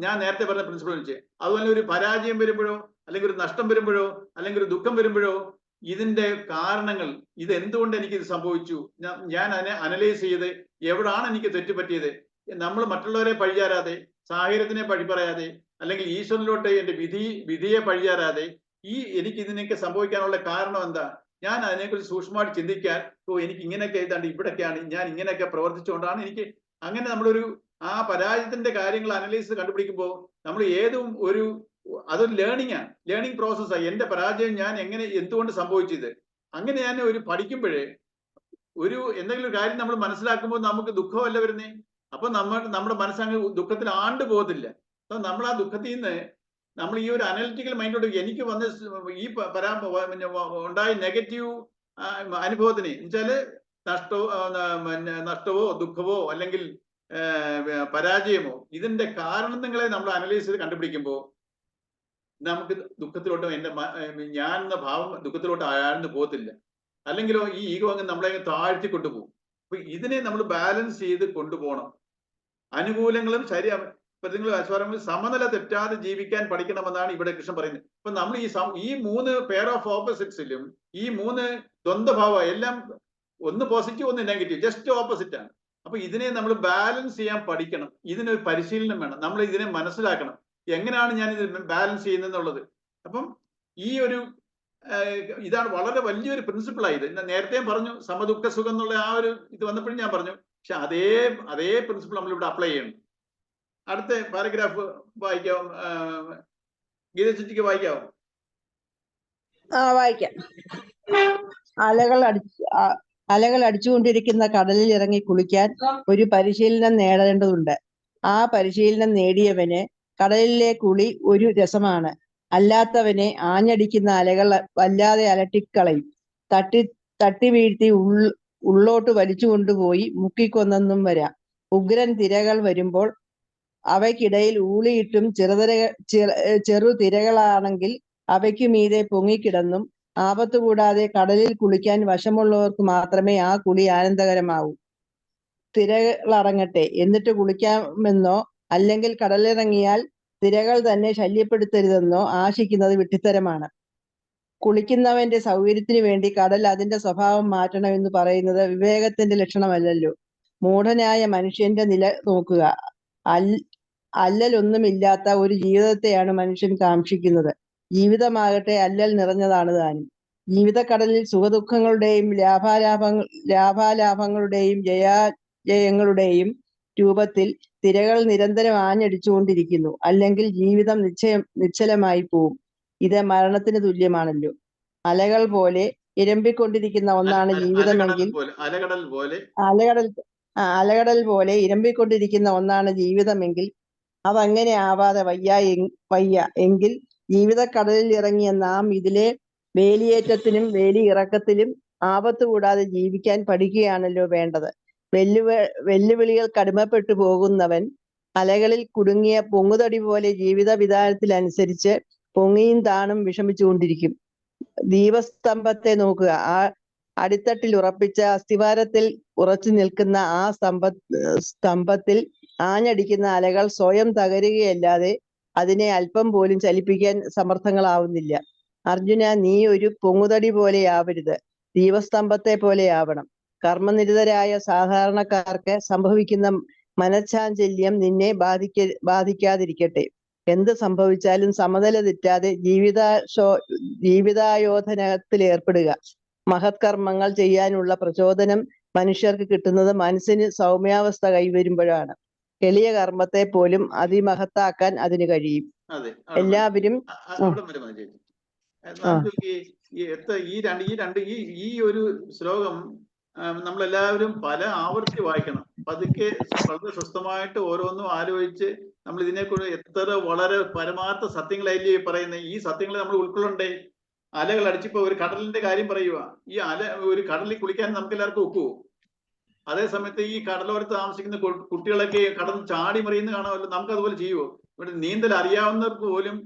ഞാൻ നേരത്തെ പറഞ്ഞ പ്രിൻസിപ്പിൾ വെച്ച്, അതുപോലെ ഒരു പരാജയം വരുമ്പോഴോ, അല്ലെങ്കിൽ ഒരു നഷ്ടം വരുമ്പോഴോ, അല്ലെങ്കിൽ ഒരു ദുഃഖം വരുമ്പോഴോ ഇതിന്റെ കാരണങ്ങൾ, ഇത് എന്തുകൊണ്ട് എനിക്ക് ഇത് സംഭവിച്ചു, ഞാൻ അതിനെ അനലൈസ് ചെയ്ത് എവിടാണ് എനിക്ക് തെറ്റുപറ്റിയത്. നമ്മൾ മറ്റുള്ളവരെ പഴിചാരാതെ, സാഹചര്യത്തിനെ പഴി പറയാതെ, അല്ലെങ്കിൽ ഈശ്വരനിലോട്ട് എന്റെ വിധിയെ പഴിചാരാതെ, എനിക്ക് ഇതിനൊക്കെ സംഭവിക്കാനുള്ള കാരണം എന്താ, ഞാൻ അതിനെക്കുറിച്ച് സൂക്ഷ്മമായിട്ട് ചിന്തിക്കാൻ, എനിക്ക് ഇങ്ങനെയൊക്കെ എഴുതാണ്ട് ഇവിടെയൊക്കെയാണ് ഞാൻ ഇങ്ങനെയൊക്കെ പ്രവർത്തിച്ചുകൊണ്ടാണ് എനിക്ക് അങ്ങനെ. നമ്മളൊരു ആ പരാജയത്തിന്റെ കാര്യങ്ങൾ അനലൈസ് കണ്ടുപിടിക്കുമ്പോൾ നമ്മൾ അതൊരു ലേണിംഗ് പ്രോസസ്സാണ്. എന്റെ പരാജയം ഞാൻ എന്തുകൊണ്ട് സംഭവിച്ചത്, അങ്ങനെ ഞാൻ പഠിക്കുമ്പോഴേ എന്തെങ്കിലും ഒരു കാര്യം നമ്മൾ മനസ്സിലാക്കുമ്പോൾ നമുക്ക് ദുഃഖമല്ല വരുന്നേ. അപ്പൊ നമ്മുടെ മനസ്സങ്ങ് ദുഃഖത്തിൽ ആണ്ട് പോകത്തില്ല. അപ്പൊ നമ്മൾ ആ ദുഃഖത്തിൽ നിന്ന് നമ്മൾ ഈ ഒരു അനലിറ്റിക്കൽ മൈൻഡോട്, എനിക്ക് വന്ന ഉണ്ടായ നെഗറ്റീവ് അനുഭവത്തിന് എന്നുവെച്ചാല് നഷ്ടവോ ദുഃഖവോ അല്ലെങ്കിൽ പരാജയമോ, ഇതിന്റെ കാരണങ്ങളെ നമ്മൾ അനലൈസ് ചെയ്ത് കണ്ടുപിടിക്കുമ്പോൾ നമുക്ക് ദുഃഖത്തിലോട്ട് ഞാൻ എന്ന ഭാവം ദുഃഖത്തിലോട്ട് ആഴ്ന്നു പോകത്തില്ല. അല്ലെങ്കിലോ ഈ ഈഗോ നമ്മളെ താഴ്ത്തി കൊണ്ടുപോകും. അപ്പൊ ഇതിനെ നമ്മൾ ബാലൻസ് ചെയ്ത് കൊണ്ടുപോകണം. അനുകൂലങ്ങളും പ്രതികൂലങ്ങളും സമനില തെറ്റാതെ ജീവിക്കാൻ പഠിക്കണമെന്നാണ് ഇവിടെ കൃഷ്ണൻ പറയുന്നത്. അപ്പൊ നമ്മൾ ഈ 3 പെയർ ഓഫ് ഓപ്പോസിറ്റ്സിലും ഈ 3 ദ്വന്ദ്ഭാവം എല്ലാം ഒന്ന് പോസിറ്റീവ് ഒന്ന് നെഗറ്റീവ്, ജസ്റ്റ് ഓപ്പോസിറ്റ് ആണ്. അപ്പൊ ഇതിനെ നമ്മൾ ബാലൻസ് ചെയ്യാൻ പഠിക്കണം. ഇതിനൊരു പരിശീലനം വേണം. നമ്മൾ ഇതിനെ മനസ്സിലാക്കണം, എങ്ങനെയാണ് ഞാൻ ഇത് ബാലൻസ് ചെയ്യുന്നത്. അപ്പം ഈ ഒരു ഇതാണ് വളരെ വലിയൊരു പ്രിൻസിപ്പിളായത്. നേരത്തെ പറഞ്ഞു സമദുഃഖ സുഖം എന്നുള്ള ആ ഒരു ഇത് വന്നപ്പോഴും ഞാൻ പറഞ്ഞു. പക്ഷെ അതേ പ്രിൻസിപ്പിൾ നമ്മളിവിടെ അപ്ലൈ ചെയ്യണം. അടുത്ത പാരഗ്രാഫ് വായിക്കാം. ഗീതചിറ്റിക്ക് വായിക്കാവോ? വായിക്കാം. അലകൾ അടിച്ചുകൊണ്ടിരിക്കുന്ന കടലിൽ ഇറങ്ങി കുളിക്കാൻ ഒരു പരിശീലനം നേടേണ്ടതുണ്ട്. ആ പരിശീലനം നേടിയവന് കടലിലെ കുളി ഒരു രസമാണ്. അല്ലാത്തവനെ ആഞ്ഞടിക്കുന്ന അലകൾ വല്ലാതെ അലട്ടിക്കളയും. തട്ടി വീഴ്ത്തി ഉള്ളോട്ട് വലിച്ചു കൊണ്ടുപോയി മുക്കിക്കൊന്നെന്നും വരാം. ഉഗ്രൻ തിരകൾ വരുമ്പോൾ അവയ്ക്കിടയിൽ ഊളിയിട്ടും ചെറുതിരകളാണെങ്കിൽ അവയ്ക്കു മീതെ പൊങ്ങിക്കിടന്നും ആപത്ത് കൂടാതെ കടലിൽ കുളിക്കാൻ വശമുള്ളവർക്ക് മാത്രമേ ആ കുളി ആനന്ദകരമാവൂ. തിരകളറങ്ങട്ടെ എന്നിട്ട് കുളിക്കാമെന്നോ അല്ലെങ്കിൽ കടലിറങ്ങിയാൽ തിരകൾ തന്നെ ശല്യപ്പെടുത്തരുതെന്നോ ആശിക്കുന്നത് വിഡ്ഢിത്തരമാണ്. കുളിക്കുന്നവന്റെ സൗകര്യത്തിനു വേണ്ടി കടൽ അതിന്റെ സ്വഭാവം മാറ്റണമെന്ന് പറയുന്നത് വിവേകത്തിന്റെ ലക്ഷണമല്ലല്ലോ. മൂഢനായ മനുഷ്യന്റെ നില നോക്കുക. അല്ലലൊന്നുമില്ലാത്ത ഒരു ജീവിതത്തെയാണ് മനുഷ്യൻ കാക്ഷിക്കുന്നത്. ജീവിതമാകട്ടെ അല്ലൽ നിറഞ്ഞതാണ് താനും. ജീവിതക്കടലിൽ സുഖദുഃഖങ്ങളുടെയും ലാഭാലാഭങ്ങളുടെയും ജയാജയങ്ങളുടെയും രൂപത്തിൽ തിരകൾ നിരന്തരം ആഞ്ഞടിച്ചുകൊണ്ടിരിക്കുന്നു. അല്ലെങ്കിൽ ജീവിതം നിശ്ചലമായി പോവും. ഇത് മരണത്തിന് തുല്യമാണല്ലോ. അലകൾ പോലെ ഇരമ്പിക്കൊണ്ടിരിക്കുന്ന ഒന്നാണ് ജീവിതമെങ്കിൽ അലകടൽ പോലെ ഇരമ്പിക്കൊണ്ടിരിക്കുന്ന ഒന്നാണ് ജീവിതമെങ്കിൽ അതങ്ങനെ ആവാതെ വയ്യ എങ്കിൽ ജീവിതക്കടലിൽ ഇറങ്ങിയ നാം ഇതിലെ വേലിയേറ്റത്തിനും വേലിയിറക്കത്തിലും ആപത്ത് കൂടാതെ ജീവിക്കാൻ പഠിക്കുകയാണല്ലോ വേണ്ടത്. വെല്ലുവിളികൾ കടിമപ്പെട്ടു പോകുന്നവൻ അലകളിൽ കുടുങ്ങിയ പൊങ്ങുതടി പോലെ ജീവിത വിധാനത്തിലനുസരിച്ച് പൊങ്ങിയും താണും വിഷമിച്ചുകൊണ്ടിരിക്കും. ദീപസ്തംഭത്തെ നോക്കുക. ആ അടിത്തട്ടിൽ ഉറപ്പിച്ച അസ്ഥിവാരത്തിൽ ഉറച്ചു നിൽക്കുന്ന ആ സ്തംഭത്തിൽ ആഞ്ഞടിക്കുന്ന അലകൾ സ്വയം തകരുകയല്ലാതെ അതിനെ അല്പം പോലും ചലിപ്പിക്കാൻ സമർത്ഥങ്ങളാവുന്നില്ല. അർജുന, നീ ഒരു പൊങ്ങുതടി പോലെയാവരുത്, ദീപസ്തംഭത്തെ പോലെയാവണം. കർമ്മനിരതരായ സാധാരണക്കാർക്ക് സംഭവിക്കുന്ന മനഃചാഞ്ചല്യം നിന്നെ ബാധിക്കാതിരിക്കട്ടെ. എന്ത് സംഭവിച്ചാലും സമനില തെറ്റാതെ ജീവിതായോധനത്തിൽ ഏർപ്പെടുക. മഹത്കർമ്മങ്ങൾ ചെയ്യാനുള്ള പ്രചോദനം മനുഷ്യർക്ക് കിട്ടുന്നത് മനസ്സിന് സൗമ്യാവസ്ഥ കൈവരുമ്പോഴാണ്. എളിയ കർമ്മത്തെ പോലും അതിമഹത്താക്കാൻ അതിന് കഴിയും. എല്ലാവരും ഈ ഒരു ശ്ലോകം നമ്മളെല്ലാവരും പല ആവർത്തി വായിക്കണം. പതുക്കെ വളരെ സ്വസ്ഥമായിട്ട് ഓരോന്നും ആലോചിച്ച് നമ്മൾ ഇതിനെക്കുറിച്ച് എത്ര വളരെ പരമാർത്ഥ സത്യങ്ങളല്ലേ പറയുന്നത്. ഈ സത്യങ്ങളെ നമ്മൾ ഉൾക്കൊള്ളണ്ടേ. അലകൾ അടിച്ചിപ്പോ ഒരു കടലിന്റെ കാര്യം പറയുക. ഈ ഒരു കടലിൽ കുളിക്കാൻ നമുക്ക് എല്ലാവർക്കും ഒക്കുവോ? അതേ സമയത്ത് ഈ കടലോരത്ത് താമസിക്കുന്ന കുട്ടികളൊക്കെ കടന്ന് ചാടി മറിയുന്ന കാണാമല്ലോ. നമുക്ക് അതുപോലെ ചെയ്യുവോ? ഇവിടെ നീന്തൽ അറിയാവുന്നവർക്ക് പോലും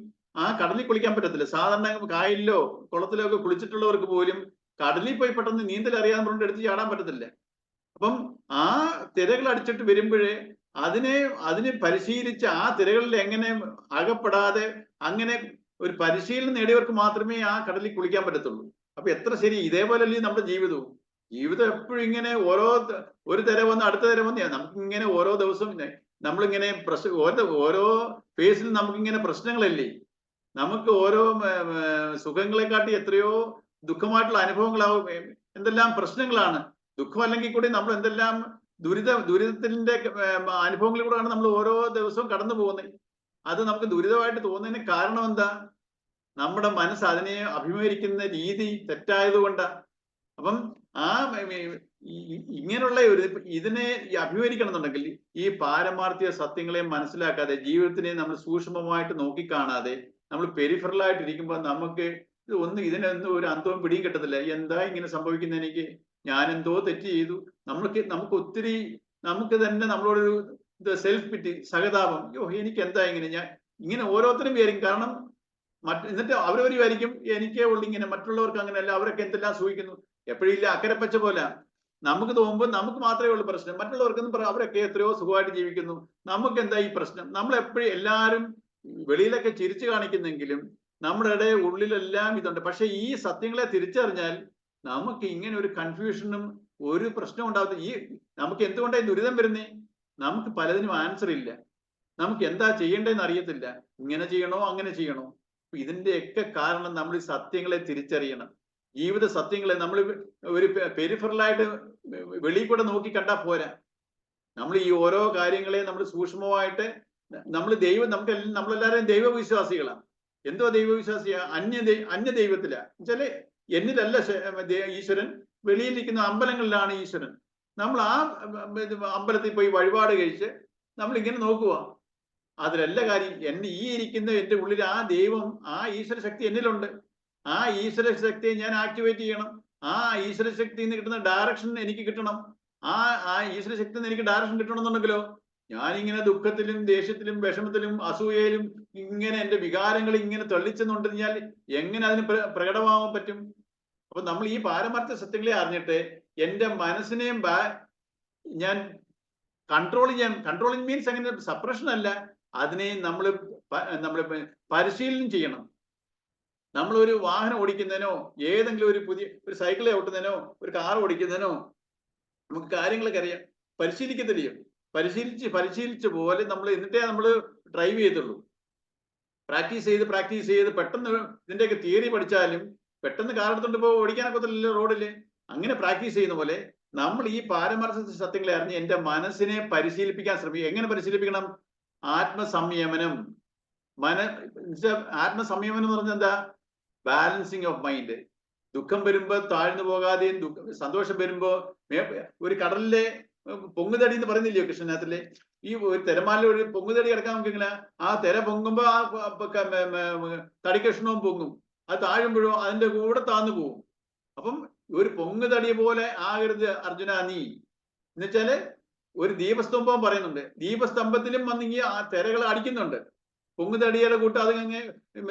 ആ കടലിൽ കുളിക്കാൻ പറ്റത്തില്ല. സാധാരണ കായലിലോ കുളത്തിലോ ഒക്കെ കുളിച്ചിട്ടുള്ളവർക്ക് പോലും കടലിൽ പോയി പെട്ടെന്ന് നീന്തൽ അറിയാൻ പറഞ്ഞിട്ട് എടുത്ത് ചാടാൻ പറ്റത്തില്ല. അപ്പം ആ തിരകൾ അടിച്ചിട്ട് വരുമ്പോഴേ അതിനെ പരിശീലിച്ച് ആ തിരകളിൽ എങ്ങനെ അകപ്പെടാതെ അങ്ങനെ ഒരു പരിശീലനം നേടിയവർക്ക് മാത്രമേ ആ കടലിൽ കുളിക്കാൻ പറ്റത്തുള്ളൂ. അപ്പൊ എത്ര ശരി. ഇതേപോലല്ലേ നമ്മുടെ ജീവിതവും. ജീവിതം എപ്പോഴും ഇങ്ങനെ ഒരു തിര വന്ന് അടുത്ത തിര വന്ന് നമുക്ക് ഇങ്ങനെ ഓരോ ദിവസവും നമ്മളിങ്ങനെ ഓരോ ഫേസിൽ നമുക്കിങ്ങനെ പ്രശ്നങ്ങളല്ലേ. നമുക്ക് ഓരോ സുഖങ്ങളെക്കാട്ടി എത്രയോ ദുഃഖമായിട്ടുള്ള അനുഭവങ്ങളാവും. എന്തെല്ലാം പ്രശ്നങ്ങളാണ്. ദുഃഖം അല്ലെങ്കിൽ കൂടി നമ്മൾ എന്തെല്ലാം ദുരിതത്തിന്റെ അനുഭവങ്ങളിലൂടെയാണ് നമ്മൾ ഓരോ ദിവസവും കടന്നു പോകുന്നത്. അത് നമുക്ക് ദുരിതമായിട്ട് തോന്നുന്നതിന് കാരണം എന്താ? നമ്മുടെ മനസ്സ് അതിനെ അഭിമുഖീകരിക്കുന്ന രീതി തെറ്റായതുകൊണ്ടാണ്. അപ്പം ഇങ്ങനെയുള്ള ഇതിനെ അഭിമുഖീകരിക്കണം എന്നുണ്ടെങ്കിൽ ഈ പാരമാർത്ഥിക സത്യങ്ങളെ മനസ്സിലാക്കാതെ ജീവിതത്തിനെ നമ്മൾ സൂക്ഷ്മമായിട്ട് നോക്കിക്കാണാതെ നമ്മൾ പെരിഫറലായിട്ടിരിക്കുമ്പോൾ നമുക്ക് ഇതിനൊന്നും ഒരു അന്തവും പിടിയും കിട്ടത്തില്ല. എന്താ ഇങ്ങനെ സംഭവിക്കുന്ന, എനിക്ക് ഞാനെന്തോ തെറ്റ് ചെയ്തു. നമുക്ക് ഒത്തിരി നമുക്ക് തന്നെ നമ്മളോടൊരു സെൽഫ് പിറ്റി, സഹതാപം. എനിക്ക് എന്താ ഇങ്ങനെ ഓരോരുത്തരും വിചാരിക്കും. കാരണം എന്നിട്ട് അവരവർ വിചാരിക്കും എനിക്കേ ഉള്ളു ഇങ്ങനെ, മറ്റുള്ളവർക്ക് അങ്ങനെയല്ല, അവരൊക്കെ എന്തെല്ലാം സൂഹിക്കുന്നു. എപ്പോഴില്ല അക്കരപ്പച്ച പോലെ നമുക്ക് തോന്നുമ്പോൾ നമുക്ക് മാത്രമേ ഉള്ളൂ പ്രശ്നം, മറ്റുള്ളവർക്കൊന്നും അവരൊക്കെ എത്രയോ സുഖമായിട്ട് ജീവിക്കുന്നു, നമുക്ക് എന്താ ഈ പ്രശ്നം? നമ്മൾ എപ്പോഴും എല്ലാവരും വെളിയിലൊക്കെ ചിരിച്ചു കാണിക്കുന്നെങ്കിലും നമ്മുടെ ഉള്ളിലെല്ലാം ഇതുണ്ട്. പക്ഷെ ഈ സത്യങ്ങളെ തിരിച്ചറിഞ്ഞാൽ നമുക്ക് ഇങ്ങനെ ഒരു കൺഫ്യൂഷനും ഒരു പ്രശ്നം ഉണ്ടാകത്തില്ല. ഈ നമുക്ക് എന്തുകൊണ്ടായി ദുരിതം വരുന്നേ? നമുക്ക് പലതിനും ആൻസർ ഇല്ല, നമുക്ക് എന്താ ചെയ്യേണ്ടതെന്ന് അറിയത്തില്ല, ഇങ്ങനെ ചെയ്യണോ അങ്ങനെ ചെയ്യണോ. ഇതിന്റെയൊക്കെ കാരണം നമ്മൾ ഈ സത്യങ്ങളെ തിരിച്ചറിയണം. ജീവിത സത്യങ്ങളെ നമ്മൾ ഒരു പെരിഫറലായിട്ട് വെളിയിൽ കൂടെ നോക്കി കണ്ടാൽ പോരാ. നമ്മൾ ഈ ഓരോ കാര്യങ്ങളെ നമ്മൾ സൂക്ഷ്മമായിട്ട് നമ്മൾ നമ്മളെല്ലാവരും ദൈവവിശ്വാസികളാണ്. എന്തോ ദൈവവിശ്വാസിയാ? അന്യ ദൈവത്തിലാ. വെച്ചാല് എന്നിലല്ല ഈശ്വരൻ, വെളിയിലിരിക്കുന്ന അമ്പലങ്ങളിലാണ് ഈശ്വരൻ. നമ്മൾ ആ അമ്പലത്തിൽ പോയി വഴിപാട് കഴിച്ച് നമ്മൾ ഇങ്ങനെ നോക്കുക, അതിലല്ല കാര്യം. എന്റെ ഉള്ളിൽ ആ ദൈവം, ആ ഈശ്വര ശക്തി എന്നിലുണ്ട്. ആ ഈശ്വര ശക്തിയെ ഞാൻ ആക്ടിവേറ്റ് ചെയ്യണം. ആ ഈശ്വര ശക്തിയിൽ നിന്ന് കിട്ടുന്ന ഡയറക്ഷൻ എനിക്ക് കിട്ടണം. ആ ഈശ്വര ശക്തിയിൽ നിന്ന് എനിക്ക് ഡയറക്ഷൻ കിട്ടണമെന്നുണ്ടെങ്കിലോ ഞാനിങ്ങനെ ദുഃഖത്തിലും ദേഷ്യത്തിലും വിഷമത്തിലും അസൂയയിലും ഇങ്ങനെ എന്റെ വികാരങ്ങൾ ഇങ്ങനെ തെളിച്ചെന്നുണ്ടെന്നാൽ എങ്ങനെ അതിന് പ്രകടമാവാൻ പറ്റും? അപ്പൊ നമ്മൾ ഈ പാരമാർത്ഥ സത്യങ്ങളെ അറിഞ്ഞിട്ട് എന്റെ മനസ്സിനെയും ഞാൻ കൺട്രോളിങ് മീൻസ് അങ്ങനെ സപ്രഷൻ അല്ല, അതിനെ നമ്മൾ പരിശീലനം ചെയ്യണം. നമ്മൾ ഒരു വാഹനം ഓടിക്കുന്നതിനോ ഏതെങ്കിലും ഒരു സൈക്കിൾ ഓട്ടുന്നതിനോ ഒരു കാർ ഓടിക്കുന്നതിനോ നമുക്ക് കാര്യങ്ങളൊക്കെ അറിയാം, പരിശീലിക്കത്തില്ലയോ? പരിശീലിച്ച് പോലെ നമ്മൾ എന്നിട്ടേ നമ്മൾ ഡ്രൈവ് ചെയ്തുള്ളൂ. പ്രാക്ടീസ് ചെയ്ത് പെട്ടെന്ന് ഇതിന്റെയൊക്കെ തിയറി പഠിച്ചാലും പെട്ടെന്ന് കാർ എടുത്തോണ്ട് ഇപ്പോൾ ഓടിക്കാനൊക്കത്തില്ലല്ലോ റോഡില്. അങ്ങനെ പ്രാക്ടീസ് ചെയ്യുന്ന പോലെ നമ്മൾ ഈ പാരമാർത്ഥ സത്യങ്ങളെ അറിഞ്ഞ് എന്റെ മനസ്സിനെ പരിശീലിപ്പിക്കാൻ ശ്രമിക്കുക. എങ്ങനെ പരിശീലിപ്പിക്കണം? ആത്മസംയമനം. ആത്മസംയമനം എന്ന് പറഞ്ഞാൽ എന്താ? Balancing of mind. ദുഃഖം വരുമ്പോ താഴ്ന്നു പോകാതെയും സന്തോഷം വരുമ്പോ ഒരു കടലിലെ പൊങ്ങുതടി എന്ന് പറയുന്നില്ലയോ കൃഷ്ണനാഥിലെ? ഈ ഒരു തിരമാല ഒരു പൊങ്ങുതടി കിടക്കാൻ നമുക്ക് ഇങ്ങനെ ആ തിര പൊങ്ങുമ്പോ ആ തടിക്കഷ്ണവും പൊങ്ങും, അത് താഴുമ്പോഴോ അതിന്റെ കൂടെ താന്നു പോകും. അപ്പം ഒരു പൊങ്ങുതടി പോലെ ആകരുത് അർജുന നീ. എന്നുവെച്ചാല് ഒരു ദീപസ്തംഭം പറയുന്നുണ്ട്, ദീപസ്തംഭത്തിലും വന്നെങ്കിൽ ആ തിരകൾ അടിക്കുന്നുണ്ട്. പൊങ്ങുതടിയുടെ കൂട്ട് അതിങ്ങനെ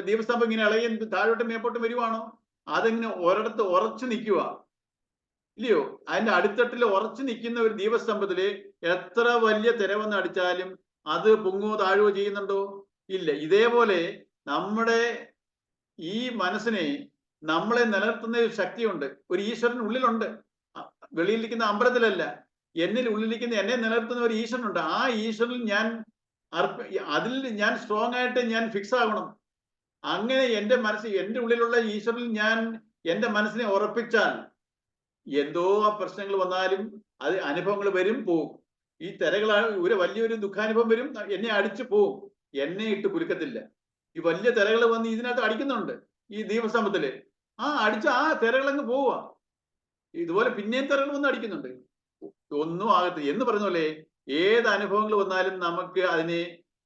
ദീപസ്തംഭം ഇങ്ങനെ ഇളകി താഴോട്ട് മേപ്പോട്ട് വരുവാണോ? അതിങ്ങനെ ഒരിടത്ത് ഉറച്ചു നിൽക്കുക ഇല്ലയോ? അതിന്റെ അടിത്തട്ടിൽ ഉറച്ചു നിൽക്കുന്ന ഒരു ദീപസ്തംഭത്തില് എത്ര വലിയ തിര വന്ന് അടിച്ചാലും അത് പൊങ്ങുവോ താഴുവോ ചെയ്യുന്നുണ്ടോ? ഇല്ല. ഇതേപോലെ നമ്മുടെ ഈ മനസ്സിനെ നമ്മളെ നിലനിർത്തുന്ന ഒരു ശക്തിയുണ്ട്, ഒരു ഈശ്വരൻ ഉള്ളിലുണ്ട്. വെളിയിലിരിക്കുന്ന അമ്പലത്തിലല്ല, എന്നിൽ ഉള്ളിലിരിക്കുന്ന എന്നെ നിലനിർത്തുന്ന ഒരു ഈശ്വരനുണ്ട്. ആ ഈശ്വരനിൽ അതിൽ ഞാൻ സ്ട്രോങ് ആയിട്ട് ഞാൻ ഫിക്സ് ആവണം. അങ്ങനെ എന്റെ ഉള്ളിലുള്ള ഈശ്വരനിൽ ഞാൻ എന്റെ മനസ്സിനെ ഉറപ്പിച്ചാൽ എന്തോ ആ പ്രശ്നങ്ങൾ വന്നാലും അത് അനുഭവങ്ങൾ വരും പോവും. ഈ തിരകളാണ് വലിയൊരു ദുഃഖാനുഭവം വരും, എന്നെ അടിച്ചു പോവും, എന്നെ ഇട്ട് കുലുക്കത്തില്ല. ഈ വലിയ തിരകൾ വന്ന് ഇതിനകത്ത് അടിക്കുന്നുണ്ട് ഈ ദീപസ്തംഭത്തില്, ആ തിരകളങ്ങ് പോവുക. ഇതുപോലെ പിന്നെയും തിരകൾ വന്ന് അടിക്കുന്നുണ്ട്, ഒന്നും ആകത്തില്ല. എന്ന് പറഞ്ഞ പോലെ ഏത് അനുഭവങ്ങൾ വന്നാലും നമുക്ക് അതിനെ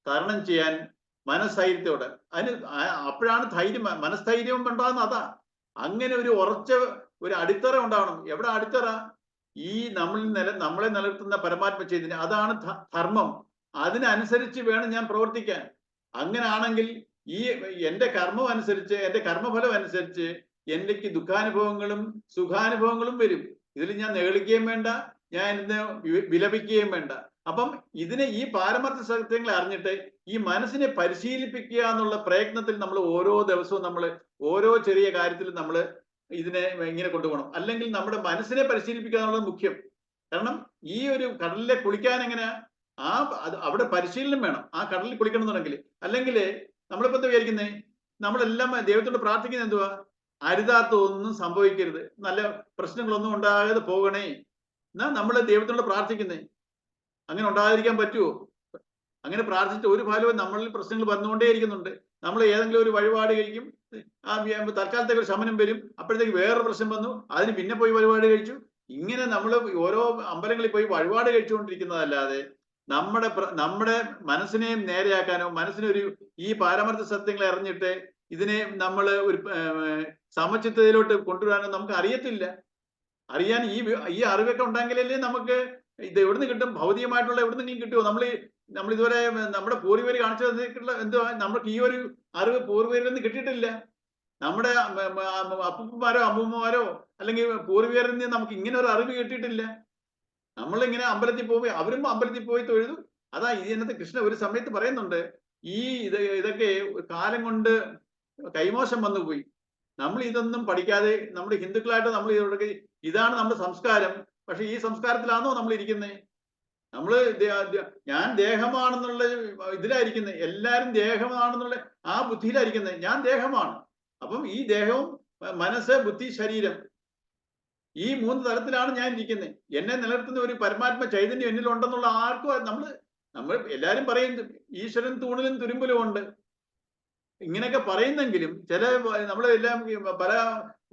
തരണം ചെയ്യാൻ മനസ്ഥൈര്യത്തോടെ അപ്പോഴാണ് മനസ്ഥൈര്യം ഉണ്ടാകുന്ന. അതാ അങ്ങനെ ഒരു ഉറച്ച ഒരു അടിത്തറ ഉണ്ടാവണം. എവിടെ അടിത്തറ? ഈ നമ്മളെ നിലനിർത്തുന്ന പരമാത്മ ചൈതന്യം. അതാണ് ധർമ്മം. അതിനനുസരിച്ച് വേണം ഞാൻ പ്രവർത്തിക്കാൻ. അങ്ങനെ ആണെങ്കിൽ എന്റെ കർമ്മം അനുസരിച്ച്, എന്റെ കർമ്മഫലം അനുസരിച്ച് എനിക്ക് ദുഃഖാനുഭവങ്ങളും സുഖാനുഭവങ്ങളും വരും. ഇതിൽ ഞാൻ നേളിക്കുകയും വേണ്ട, ഞാൻ ഇന്ന് വിലപിക്കുകയും വേണ്ട. അപ്പം ഈ പാരമാർത്ഥ സത്യങ്ങളെ അറിഞ്ഞിട്ട് ഈ മനസ്സിനെ പരിശീലിപ്പിക്കുക എന്നുള്ള പ്രയത്നത്തിൽ നമ്മൾ ഓരോ ദിവസവും നമ്മൾ ഓരോ ചെറിയ കാര്യത്തിലും നമ്മൾ ഇതിനെ ഇങ്ങനെ കൊണ്ടുപോകണം. അല്ലെങ്കിൽ നമ്മുടെ മനസ്സിനെ പരിശീലിപ്പിക്കുക എന്നുള്ളത് മുഖ്യം. കാരണം ഈ ഒരു കടലിലെ കുളിക്കാൻ എങ്ങനെയാ? അവിടെ പരിശീലനം വേണം ആ കടലിൽ കുളിക്കണം എന്നുണ്ടെങ്കിൽ. അല്ലെങ്കിൽ നമ്മളിപ്പോ എന്താ വിചാരിക്കുന്നേ? നമ്മളെല്ലാം ദൈവത്തോട് പ്രാർത്ഥിക്കുന്നത് എന്തുവാ? അരുതാത്ത ഒന്നും സംഭവിക്കരുത്, നല്ല പ്രശ്നങ്ങളൊന്നും ഉണ്ടാകാതെ പോകണേ എന്നാ നമ്മൾ ദൈവത്തോട് പ്രാർത്ഥിക്കുന്നേ. അങ്ങനെ ഉണ്ടാകാതിരിക്കാൻ പറ്റുമോ? അങ്ങനെ പ്രാർത്ഥിച്ചിട്ട് ഒരു ഫലവും നമ്മളിൽ പ്രശ്നങ്ങൾ വന്നുകൊണ്ടേയിരിക്കുന്നുണ്ട്. നമ്മൾ ഏതെങ്കിലും ഒരു വഴിപാട് കഴിക്കും, തൽക്കാലത്തേക്ക് ഒരു ശമനം വരും, അപ്പോഴത്തേക്ക് വേറൊരു പ്രശ്നം വന്നു, അതിന് പിന്നെ പോയി വഴിപാട് കഴിച്ചു. ഇങ്ങനെ നമ്മൾ ഓരോ അമ്പലങ്ങളിൽ പോയി വഴിപാട് കഴിച്ചുകൊണ്ടിരിക്കുന്നതല്ലാതെ നമ്മുടെ മനസ്സിനെ നേരെയാക്കാനോ മനസ്സിനൊരു ഈ പാരമാർത്ഥ സത്യങ്ങളെ അറിഞ്ഞിട്ട് ഇതിനെ നമ്മൾ ഒരു സമചിത്തതയിലോട്ട് കൊണ്ടുവരാനോ നമുക്ക് അറിയത്തില്ല. അറിയാൻ ഈ അറിവൊക്കെ ഉണ്ടെങ്കിലല്ലേ നമുക്ക് ഇത് എവിടുന്ന് കിട്ടും? ഭൗതികമായിട്ടുള്ള എവിടുന്നെങ്കിലും കിട്ടുമോ? നമ്മൾ ഇതുവരെ നമ്മുടെ പൂർവികർ കാണിച്ചത് എന്തുവാ? നമുക്ക് ഈ ഒരു അറിവ് പൂർവികരിൽ നിന്ന് കിട്ടിയിട്ടില്ല. നമ്മുടെ അപ്പൂപ്പന്മാരോ അമ്മൂമ്മമാരോ അല്ലെങ്കിൽ പൂർവികരിൽ നിന്ന് നമുക്ക് ഇങ്ങനെ ഒരു അറിവ് കിട്ടിയിട്ടില്ല. നമ്മളിങ്ങനെ അമ്പലത്തിൽ പോയി, അവരും അമ്പലത്തിൽ പോയി തൊഴുതു. അതാ ഇതിനകത്ത് കൃഷ്ണൻ ഒരു സമയത്ത് പറയുന്നുണ്ട്, ഈ ഇതൊക്കെ കാലം കൊണ്ട് കൈമോശം വന്നുപോയി. നമ്മൾ ഇതൊന്നും പഠിക്കാതെ നമ്മൾ ഹിന്ദുക്കളായിട്ട് നമ്മൾ ഇതാണ് നമ്മുടെ സംസ്കാരം. പക്ഷെ ഈ സംസ്കാരത്തിലാണോ നമ്മൾ ഇരിക്കുന്നത്? നമ്മള് ഞാൻ ദേഹമാണെന്നുള്ള ഇതിലായിരിക്കുന്നത്. എല്ലാരും ദേഹമാണെന്നുള്ള ആ ബുദ്ധിയിലായിരിക്കുന്നത്. ഞാൻ ദേഹമാണ്. അപ്പം ഈ ദേഹവും മനസ്സ്, ബുദ്ധി, ശരീരം, ഈ 3 തലത്തിലാണ് ഞാൻ ഇരിക്കുന്നത്. എന്നെ നിലനിർത്തുന്ന ഒരു പരമാത്മ ചൈതന്യം എന്നിലുണ്ടെന്നുള്ള ആർക്കും നമ്മൾ എല്ലാരും പറയും ഈശ്വരൻ തൂണിലും തുരുമ്പിലും ഉണ്ട്. ഇങ്ങനെയൊക്കെ പറയുന്നെങ്കിലും ചില നമ്മളെല്ലാം പല